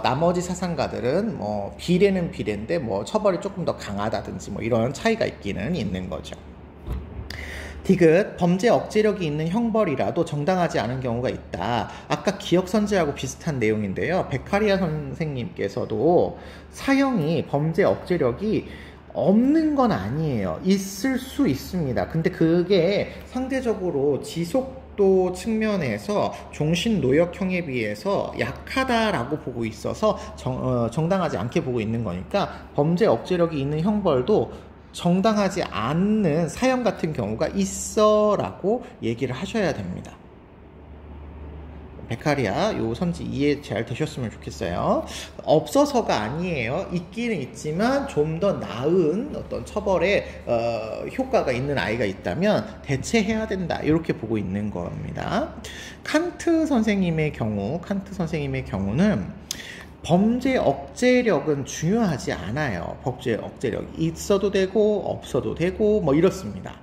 나머지 사상가들은 비례는 비례인데 처벌이 조금 더 강하다든지 이런 차이가 있기는 있는 거죠. 디귿, 범죄 억제력이 있는 형벌이라도 정당하지 않은 경우가 있다. 아까 기억선제하고 비슷한 내용인데요. 베카리아 선생님께서도 사형이 범죄 억제력이 없는 건 아니에요. 있을 수 있습니다. 근데 그게 상대적으로 지속도 측면에서 종신노역형에 비해서 약하다라고 보고 있어서 정당하지 않게 보고 있는 거니까 범죄 억제력이 있는 형벌도 정당하지 않는 사형 같은 경우가 있어라고 얘기를 하셔야 됩니다. 베카리아 요 선지 이해 잘 되셨으면 좋겠어요. 없어서가 아니에요. 있기는 있지만 좀 더 나은 어떤 처벌의 효과가 있는 아이가 있다면 대체해야 된다 이렇게 보고 있는 겁니다. 칸트 선생님의 경우는 범죄 억제력은 중요하지 않아요. 범죄 억제력이 있어도 되고 없어도 되고 이렇습니다.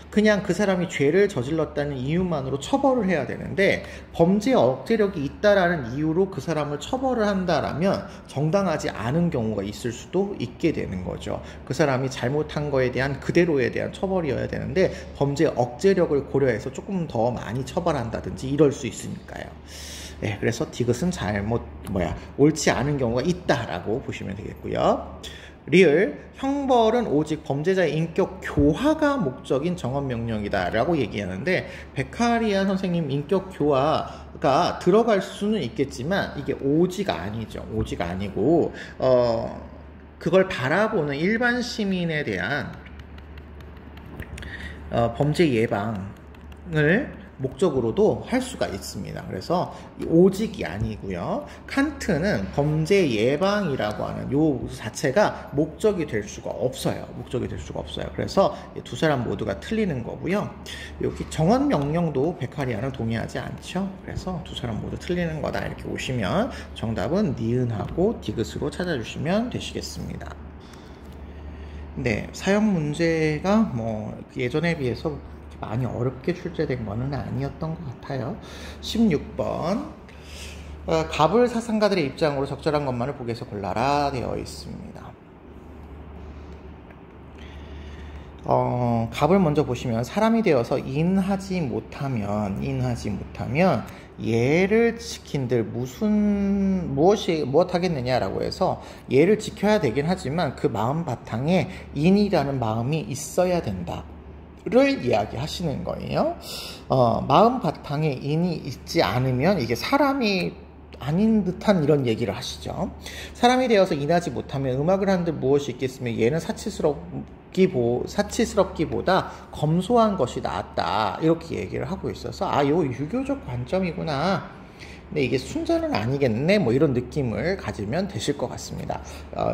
그냥 그 사람이 죄를 저질렀다는 이유만으로 처벌을 해야 되는데 범죄 억제력이 있다라는 이유로 그 사람을 처벌을 한다라면 정당하지 않은 경우가 있을 수도 있게 되는 거죠. 그 사람이 잘못한 거에 대한 그대로에 대한 처벌이어야 되는데 범죄 억제력을 고려해서 조금 더 많이 처벌한다든지 이럴 수 있으니까요. 네, 그래서 디귿은 옳지 않은 경우가 있다라고 보시면 되겠고요. 리을, 형벌은 오직 범죄자의 인격 교화가 목적인 정언명령이다 라고 얘기하는데 베카리아 선생님 인격 교화가 들어갈 수는 있겠지만 이게 오직 아니죠. 오직 아니고 그걸 바라보는 일반 시민에 대한 범죄 예방을 목적으로도 할 수가 있습니다. 그래서 오직이 아니고요. 칸트는 범죄 예방이라고 하는 요 자체가 목적이 될 수가 없어요. 그래서 두 사람 모두가 틀리는 거고요. 여기 정언 명령도 베카리아는 동의하지 않죠. 그래서 두 사람 모두 틀리는 거다 이렇게 오시면 정답은 니은하고 디귿으로 찾아주시면 되시겠습니다. 네, 사형 문제가 예전에 비해서 많이 어렵게 출제된 거는 아니었던 것 같아요. 16번 갑을 사상가들의 입장으로 적절한 것만을 보기에서 골라라 되어 있습니다. 갑을 먼저 보시면 사람이 되어서 인하지 못하면 예를 지킨들 무엇 하겠느냐라고 해서 예를 지켜야 되긴 하지만 그 마음 바탕에 인이라는 마음이 있어야 된다 를 이야기하시는 거예요. 마음 바탕에 인이 있지 않으면 이게 사람이 아닌 듯한 이런 얘기를 하시죠. 사람이 되어서 인하지 못하면 음악을 하는데 무엇이 있겠으며 얘는 사치스럽기보다 검소한 것이 낫다 이렇게 얘기를 하고 있어서 요 유교적 관점이구나. 근데 이게 순전은 아니겠네 이런 느낌을 가지면 되실 것 같습니다.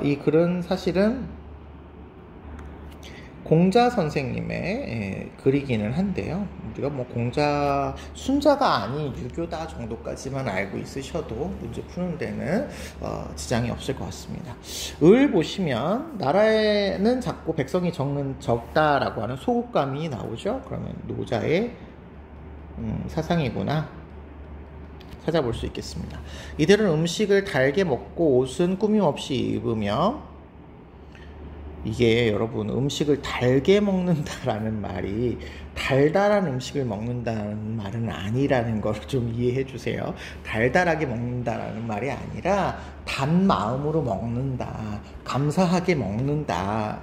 이 글은 사실은 공자 선생님의 글이기는 한데요. 우리가 순자가 아닌 유교다 정도까지만 알고 있으셔도 문제 푸는 데는 지장이 없을 것 같습니다. 을 보시면 나라에는 작고 백성이 적다라고 하는 소국감이 나오죠. 그러면 노자의 사상이구나 찾아볼 수 있겠습니다. 이들은 음식을 달게 먹고 옷은 꾸밈없이 입으며 이게 여러분 음식을 달게 먹는다라는 말이 달달한 음식을 먹는다는 말은 아니라는 걸 좀 이해해 주세요. 달달하게 먹는다라는 말이 아니라 단 마음으로 먹는다, 감사하게 먹는다,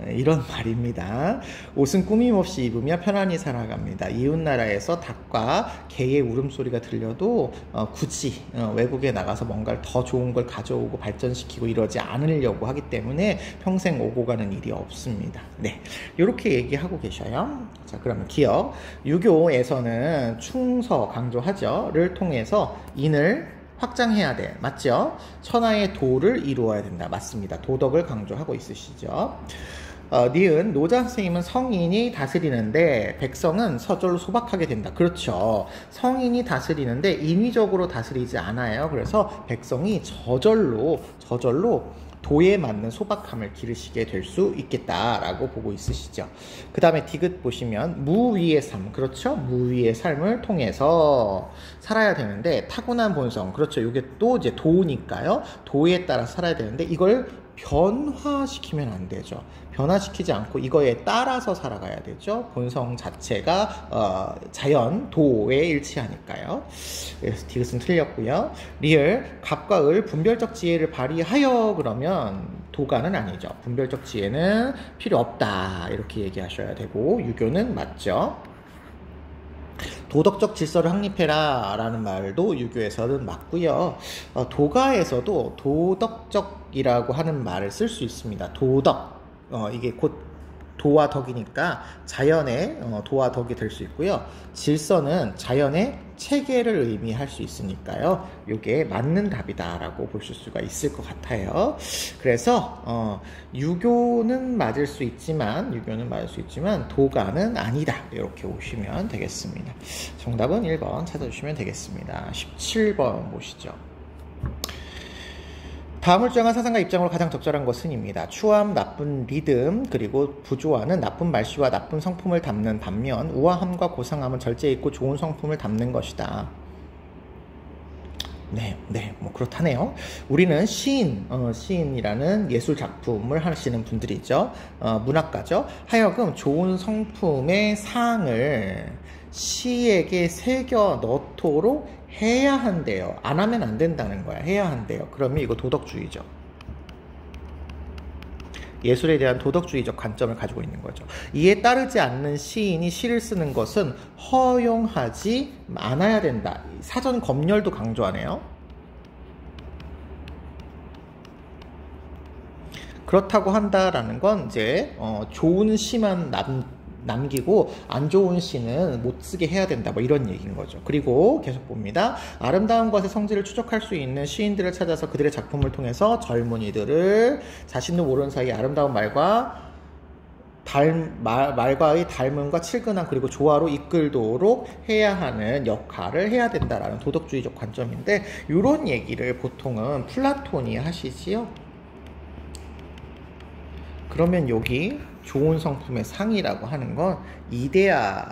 이런 말입니다. 옷은 꾸밈없이 입으며 편안히 살아갑니다. 이웃나라에서 닭과 개의 울음소리가 들려도 굳이 외국에 나가서 뭔가를 더 좋은 걸 가져오고 발전시키고 이러지 않으려고 하기 때문에 평생 오고 가는 일이 없습니다. 네, 이렇게 얘기하고 계셔요. 자, 그러면 기억. 유교에서는 충서 강조하죠.를 통해서 인을 확장해야 돼. 맞죠? 천하의 도를 이루어야 된다. 맞습니다. 도덕을 강조하고 있으시죠. 니은 노자 선생님은 성인이 다스리는데 백성은 서절로 소박하게 된다. 그렇죠. 성인이 다스리는데 인위적으로 다스리지 않아요. 그래서 백성이 저절로 도에 맞는 소박함을 기르시게 될 수 있겠다라고 보고 있으시죠. 그 다음에 디귿 보시면 무위의 삶, 그렇죠? 무위의 삶을 통해서 살아야 되는데 타고난 본성, 그렇죠? 이게 또 이제 도니까요. 도에 따라 살아야 되는데 이걸 변화시키면 안 되죠. 변화시키지 않고 이거에 따라서 살아가야 되죠. 본성 자체가 자연, 도에 일치하니까요. 그래서 디귿은 틀렸고요. 리을, 갑과 을 분별적 지혜를 발휘하여 그러면 도가는 아니죠. 분별적 지혜는 필요 없다 이렇게 얘기하셔야 되고 유교는 맞죠. 도덕적 질서를 확립해라 라는 말도 유교에서는 맞고요. 도가에서도 도덕적이라고 하는 말을 쓸 수 있습니다. 도덕, 이게 곧 도와 덕이니까 자연의 도와 덕이 될 수 있고요. 질서는 자연의 체계를 의미할 수 있으니까요. 이게 맞는 답이다 라고 보실 수가 있을 것 같아요. 그래서 유교는 맞을 수 있지만 도가는 아니다 이렇게 오시면 되겠습니다. 정답은 1번 찾아주시면 되겠습니다. 17번 보시죠. 다음을 주장한 사상가 입장으로 가장 적절한 것은입니다. 추함, 나쁜 리듬, 그리고 부조화는 나쁜 말씨와 나쁜 성품을 담는 반면 우아함과 고상함은 절제 있고 좋은 성품을 담는 것이다. 네, 뭐 그렇다네요. 우리는 시인이라는 예술 작품을 하시는 분들이죠. 문학가죠. 하여금 좋은 성품의 상을 시에게 새겨 넣도록 해야 한대요. 안 하면 안 된다는 거야. 해야 한대요. 그러면 이거 도덕주의죠. 예술에 대한 도덕주의적 관점을 가지고 있는 거죠. 이에 따르지 않는 시인이 시를 쓰는 것은 허용하지 않아야 된다. 사전 검열도 강조하네요. 그렇다고 한다라는 건 이제 좋은 시만 남기고 안 좋은 시는 못 쓰게 해야 된다 뭐 이런 얘기인 거죠. 그리고 계속 봅니다. 아름다운 것의 성질을 추적할 수 있는 시인들을 찾아서 그들의 작품을 통해서 젊은이들을 자신도 모르는 사이에 아름다운 말과의 닮음과 칠근함 그리고 조화로 이끌도록 해야 하는 역할을 해야 된다라는 도덕주의적 관점인데 이런 얘기를 보통은 플라톤이 하시지요. 그러면 여기 좋은 성품의 상이라고 하는 건 이데아를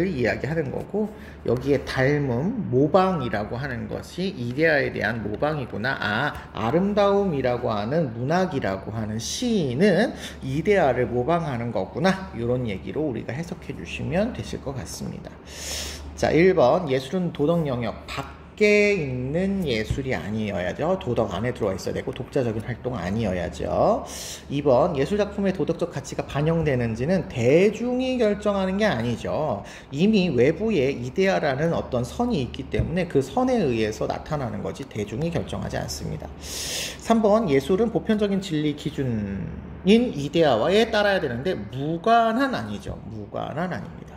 이야기하는 거고 여기에 닮음, 모방이라고 하는 것이 이데아에 대한 모방이구나. 아름다움이라고 하는 문학이라고 하는 시인은 이데아를 모방하는 거구나. 이런 얘기로 우리가 해석해 주시면 되실 것 같습니다. 자, 1번 예술은 도덕 영역 밖에 있는 예술이 아니어야죠. 도덕 안에 들어와 있어야 되고 독자적인 활동 아니어야죠. 2번 예술작품의 도덕적 가치가 반영되는지는 대중이 결정하는 게 아니죠. 이미 외부에 이데아라는 어떤 선이 있기 때문에 그 선에 의해서 나타나는 거지 대중이 결정하지 않습니다. 3번 예술은 보편적인 진리 기준인 이데아에 따라야 되는데 무관한 아니죠. 무관한 아닙니다.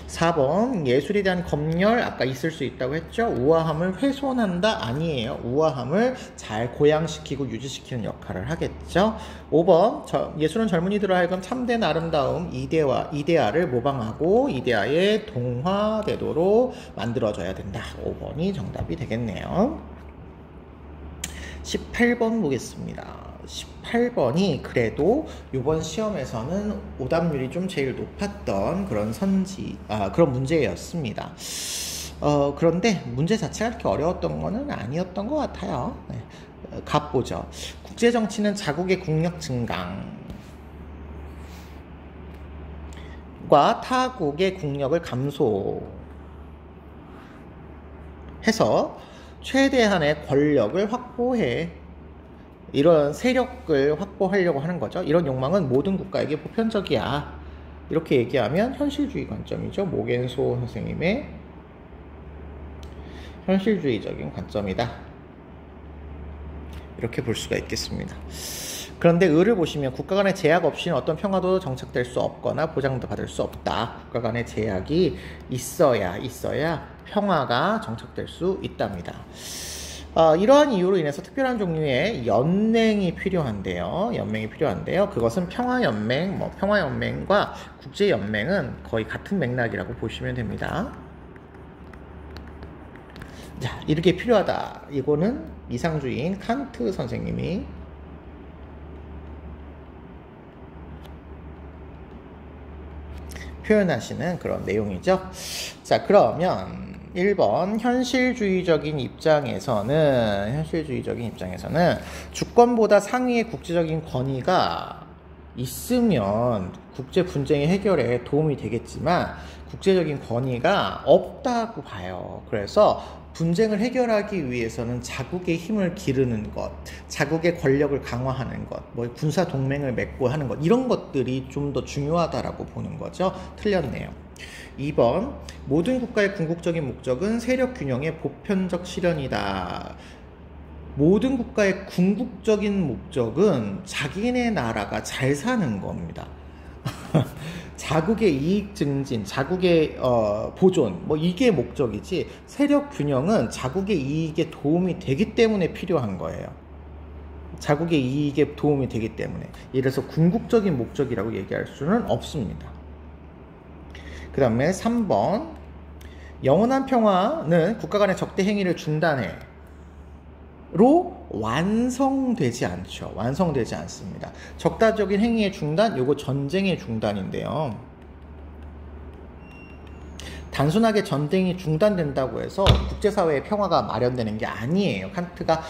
4번 예술에 대한 검열 아까 있을 수 있다고 했죠. 우아함을 훼손한다 아니에요. 우아함을 잘 고양시키고 유지시키는 역할을 하겠죠. 5번 예술은 젊은이들로 하여금 참된 아름다움 이데아를 모방하고 이데아에 동화되도록 만들어줘야 된다. 5번이 정답이 되겠네요. 18번 보겠습니다. 18번이 그래도 이번 시험에서는 오답률이 좀 제일 높았던 그런 그런 문제였습니다. 그런데 문제 자체가 그렇게 어려웠던 거는 아니었던 것 같아요. 네. 갑보죠. 국제정치는 자국의 국력 증강과 타국의 국력을 감소해서 최대한의 권력을 확보해 이런 세력을 확보하려고 하는 거죠. 이런 욕망은 모든 국가에게 보편적이야. 이렇게 얘기하면 현실주의 관점이죠. 모겐소 선생님의 현실주의적인 관점이다. 이렇게 볼 수가 있겠습니다. 그런데 을을 보시면 국가 간의 제약 없이는 어떤 평화도 정착될 수 없거나 보장도 받을 수 없다. 국가 간의 제약이 있어야 평화가 정착될 수 있답니다. 이러한 이유로 인해서 특별한 종류의 연맹이 필요한데요. 그것은 평화연맹, 평화연맹과 국제연맹은 거의 같은 맥락이라고 보시면 됩니다. 자, 이렇게 필요하다. 이거는 이상주의인 칸트 선생님이 표현하시는 그런 내용이죠. 자, 그러면 1번 현실주의적인 입장에서는 주권보다 상위의 국제적인 권위가 있으면 국제 분쟁의 해결에 도움이 되겠지만 국제적인 권위가 없다고 봐요. 그래서 분쟁을 해결하기 위해서는 자국의 힘을 기르는 것, 자국의 권력을 강화하는 것, 군사 동맹을 맺고 하는 것, 이런 것들이 좀 더 중요하다라고 보는 거죠. 틀렸네요. 2번 모든 국가의 궁극적인 목적은 세력 균형의 보편적 실현이다. 모든 국가의 궁극적인 목적은 자기네 나라가 잘 사는 겁니다. 자국의 이익 증진, 자국의 보존, 이게 목적이지 세력 균형은 자국의 이익에 도움이 되기 때문에 필요한 거예요. 자국의 이익에 도움이 되기 때문에. 이래서 궁극적인 목적이라고 얘기할 수는 없습니다. 그 다음에 3번 영원한 평화는 국가 간의 적대 행위를 중단해 로 완성되지 않습니다. 적대적인 행위의 중단, 요거 전쟁의 중단인데요. 단순하게 전쟁이 중단된다고 해서 국제사회의 평화가 마련되는 게 아니에요. 칸트가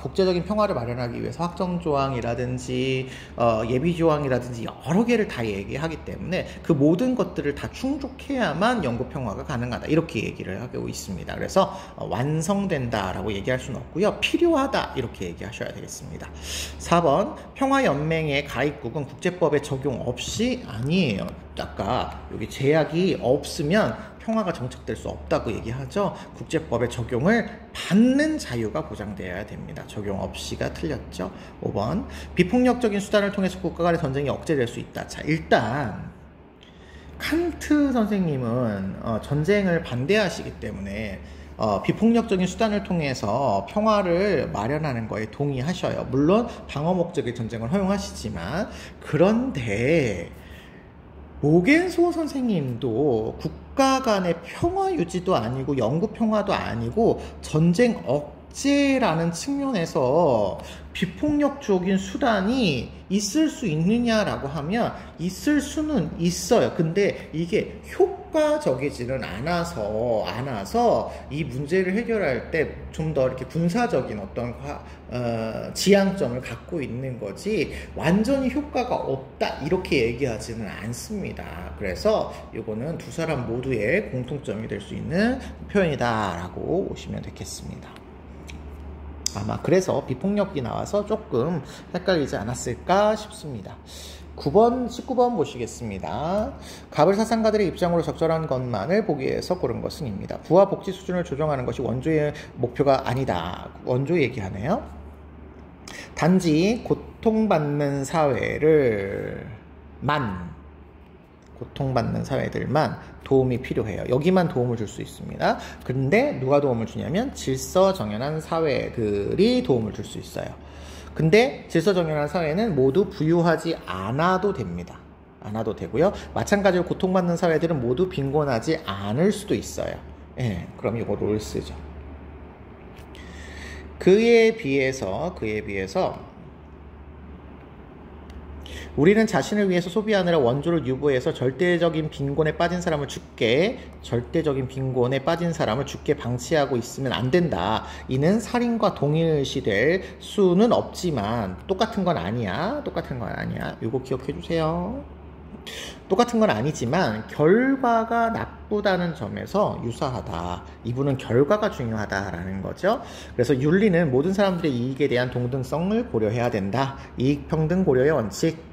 국제적인 평화를 마련하기 위해서 확정조항이라든지 예비조항이라든지 여러 개를 다 얘기하기 때문에 그 모든 것들을 다 충족해야만 영구평화가 가능하다. 이렇게 얘기를 하고 있습니다. 그래서 완성된다라고 얘기할 수는 없고요. 필요하다 이렇게 얘기하셔야 되겠습니다. 4번 평화연맹의 가입국은 국제법의 적용 없이 아니에요. 아까 여기 제약이 없으면 평화가 정착될 수 없다고 얘기하죠. 국제법의 적용을 받는 자유가 보장되어야 됩니다. 적용 없이가 틀렸죠. 5번 비폭력적인 수단을 통해서 국가 간의 전쟁이 억제될 수 있다. 자, 일단 칸트 선생님은 전쟁을 반대하시기 때문에 비폭력적인 수단을 통해서 평화를 마련하는 거에 동의하셔요. 물론 방어 목적의 전쟁을 허용하시지만, 그런데 모겐소 선생님도 국가 간의 평화 유지도 아니고 영구 평화도 아니고 전쟁 억제라는 측면에서 비폭력적인 수단이 있을 수 있느냐라고 하면 있을 수는 있어요. 근데 이게 효과적이지는 않아서 이 문제를 해결할 때 좀 더 이렇게 군사적인 어떤 지향점을 갖고 있는 거지 완전히 효과가 없다 이렇게 얘기하지는 않습니다. 그래서 이거는 두 사람 모두의 공통점이 될 수 있는 표현이다라고 보시면 되겠습니다. 아마 그래서 비폭력이 나와서 조금 헷갈리지 않았을까 싶습니다. 19번 보시겠습니다. 갑을 사상가들의 입장으로 적절한 것만을 보기 위해서 고른 것은입니다. 부와 복지 수준을 조정하는 것이 원조의 목표가 아니다. 원조 얘기하네요. 단지 고통받는 사회들만 도움이 필요해요. 여기만 도움을 줄 수 있습니다. 근데 누가 도움을 주냐면 질서정연한 사회들이 도움을 줄 수 있어요. 근데 질서정연한 사회는 모두 부유하지 않아도 됩니다. 않아도 되고요. 마찬가지로 고통받는 사회들은 모두 빈곤하지 않을 수도 있어요. 예, 그럼 이거 롤 쓰죠. 그에 비해서 우리는 자신을 위해서 소비하느라 원조를 유보해서 절대적인 빈곤에 빠진 사람을 죽게 방치하고 있으면 안 된다. 이는 살인과 동일시될 수는 없지만 똑같은 건 아니야. 이거 기억해 주세요. 똑같은 건 아니지만 결과가 나쁘다는 점에서 유사하다. 이분은 결과가 중요하다라는 거죠. 그래서 윤리는 모든 사람들의 이익에 대한 동등성을 고려해야 된다. 이익평등 고려의 원칙.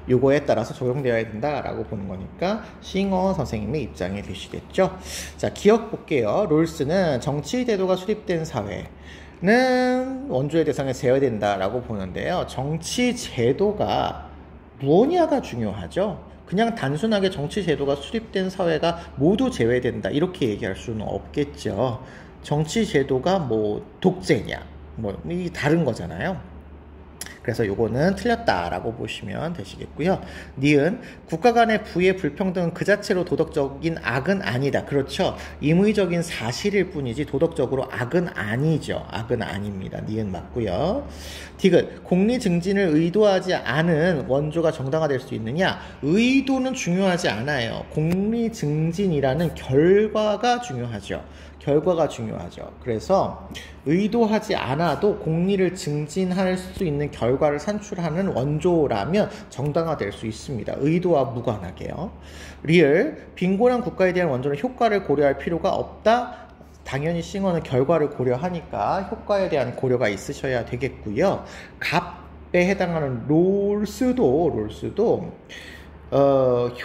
요거에 따라서 적용되어야 된다라고 보는 거니까 싱어 선생님의 입장이 되시겠죠. 자, 기억 볼게요. 롤스는 정치 제도가 수립된 사회는 원조의 대상에 제어된다라고 보는데요. 정치 제도가 무엇냐가 중요하죠. 그냥 단순하게 정치 제도가 수립된 사회가 모두 제외된다 이렇게 얘기할 수는 없겠죠. 정치 제도가 뭐 독재냐 이 다른 거잖아요. 그래서 요거는 틀렸다라고 보시면 되시겠고요. 니은 국가 간의 부의 불평등은 그 자체로 도덕적인 악은 아니다. 그렇죠. 임의적인 사실일 뿐이지 도덕적으로 악은 아니죠. 악은 아닙니다. 니은 맞고요. 디귿 공리 증진을 의도하지 않은 원조가 정당화될 수 있느냐? 의도는 중요하지 않아요. 공리 증진이라는 결과가 중요하죠. 그래서 의도하지 않아도 공리를 증진할 수 있는 결과를 산출하는 원조라면 정당화될 수 있습니다. 의도와 무관하게요. 리을 빈곤한 국가에 대한 원조는 효과를 고려할 필요가 없다. 당연히 싱어는 결과를 고려하니까 효과에 대한 고려가 있으셔야 되겠고요. 갑에 해당하는 롤스도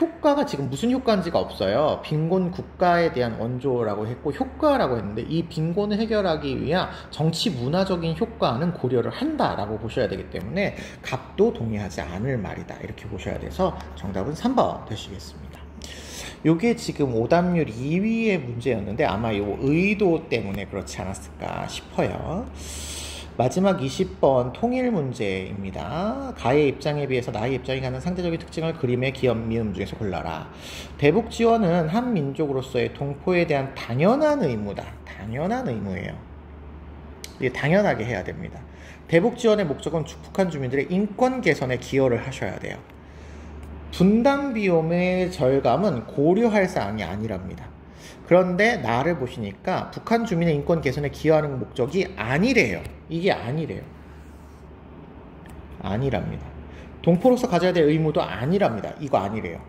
효과가 지금 무슨 효과인지가 없어요. 빈곤 국가에 대한 원조라고 했고 효과라고 했는데 이 빈곤을 해결하기 위한 정치 문화적인 효과는 고려를 한다라고 보셔야 되기 때문에 갑도 동의하지 않을 말이다 이렇게 보셔야 돼서 정답은 3번 되시겠습니다. 요게 지금 오답률 2위의 문제였는데 아마 요 의도 때문에 그렇지 않았을까 싶어요. 마지막 20번 통일 문제입니다. 가의 입장에 비해서 나의 입장이 갖는 상대적인 특징을 그림의 기업 미음 중에서 골라라. 대북 지원은 한 민족으로서의 동포에 대한 당연한 의무다. 당연한 의무예요. 이게 당연하게 해야 됩니다. 대북 지원의 목적은 북한 주민들의 인권 개선에 기여를 하셔야 돼요. 분담 비용의 절감은 고려할 사항이 아니랍니다. 그런데 나를 보시니까 북한 주민의 인권 개선에 기여하는 목적이 아니래요. 이게 아니랍니다. 동포로서 가져야 될 의무도 아니랍니다. 이거 아니래요.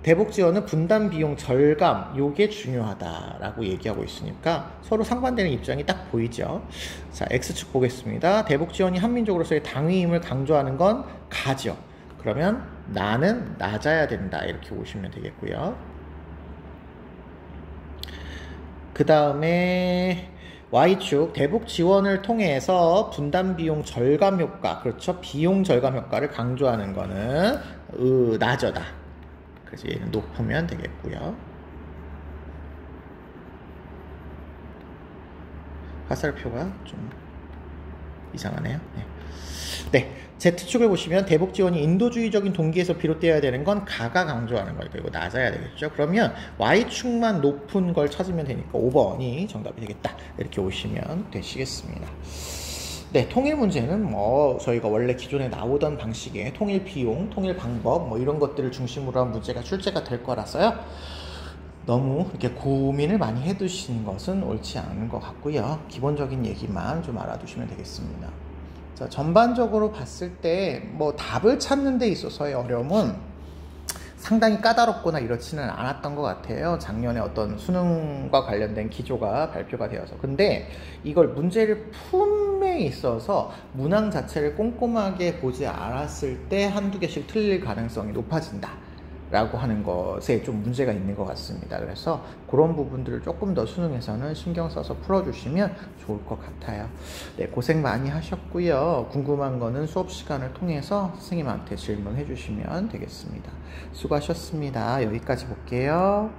대북 지원은 분담 비용 절감 요게 중요하다라고 얘기하고 있으니까 서로 상반되는 입장이 딱 보이죠. 자, X축 보겠습니다. 대북 지원이 한민족으로서의 당위임을 강조하는 건 가죠. 그러면 나는 낮아야 된다 이렇게 보시면 되겠고요. 그 다음에 Y축 대북 지원을 통해서 분담 비용 절감 효과, 그렇죠? 비용 절감 효과를 강조하는 거는 나저다. 그래서 얘는 높으면 되겠고요. 화살표가 좀 이상하네요. 네. Z축을 보시면 대북 지원이 인도주의적인 동기에서 비롯되어야 되는 건 가가 강조하는 거니까 이거 낮아야 되겠죠. 그러면 Y축만 높은 걸 찾으면 되니까 5번이 정답이 되겠다. 이렇게 오시면 되시겠습니다. 네, 통일 문제는 저희가 원래 기존에 나오던 방식의 통일 비용, 통일 방법 이런 것들을 중심으로 한 문제가 출제가 될 거라서요. 너무 이렇게 고민을 많이 해두시는 것은 옳지 않은 것 같고요. 기본적인 얘기만 좀 알아두시면 되겠습니다. 자, 전반적으로 봤을 때 답을 찾는 데 있어서의 어려움은 상당히 까다롭거나 이렇지는 않았던 것 같아요. 작년에 어떤 수능과 관련된 기조가 발표가 되어서. 근데 이걸 문제를 품에 있어서 문항 자체를 꼼꼼하게 보지 않았을 때 한두 개씩 틀릴 가능성이 높아진다 라고 하는 것에 좀 문제가 있는 것 같습니다. 그래서 그런 부분들을 조금 더 수능에서는 신경 써서 풀어주시면 좋을 것 같아요. 네, 고생 많이 하셨고요. 궁금한 거는 수업 시간을 통해서 선생님한테 질문해 주시면 되겠습니다. 수고하셨습니다. 여기까지 볼게요.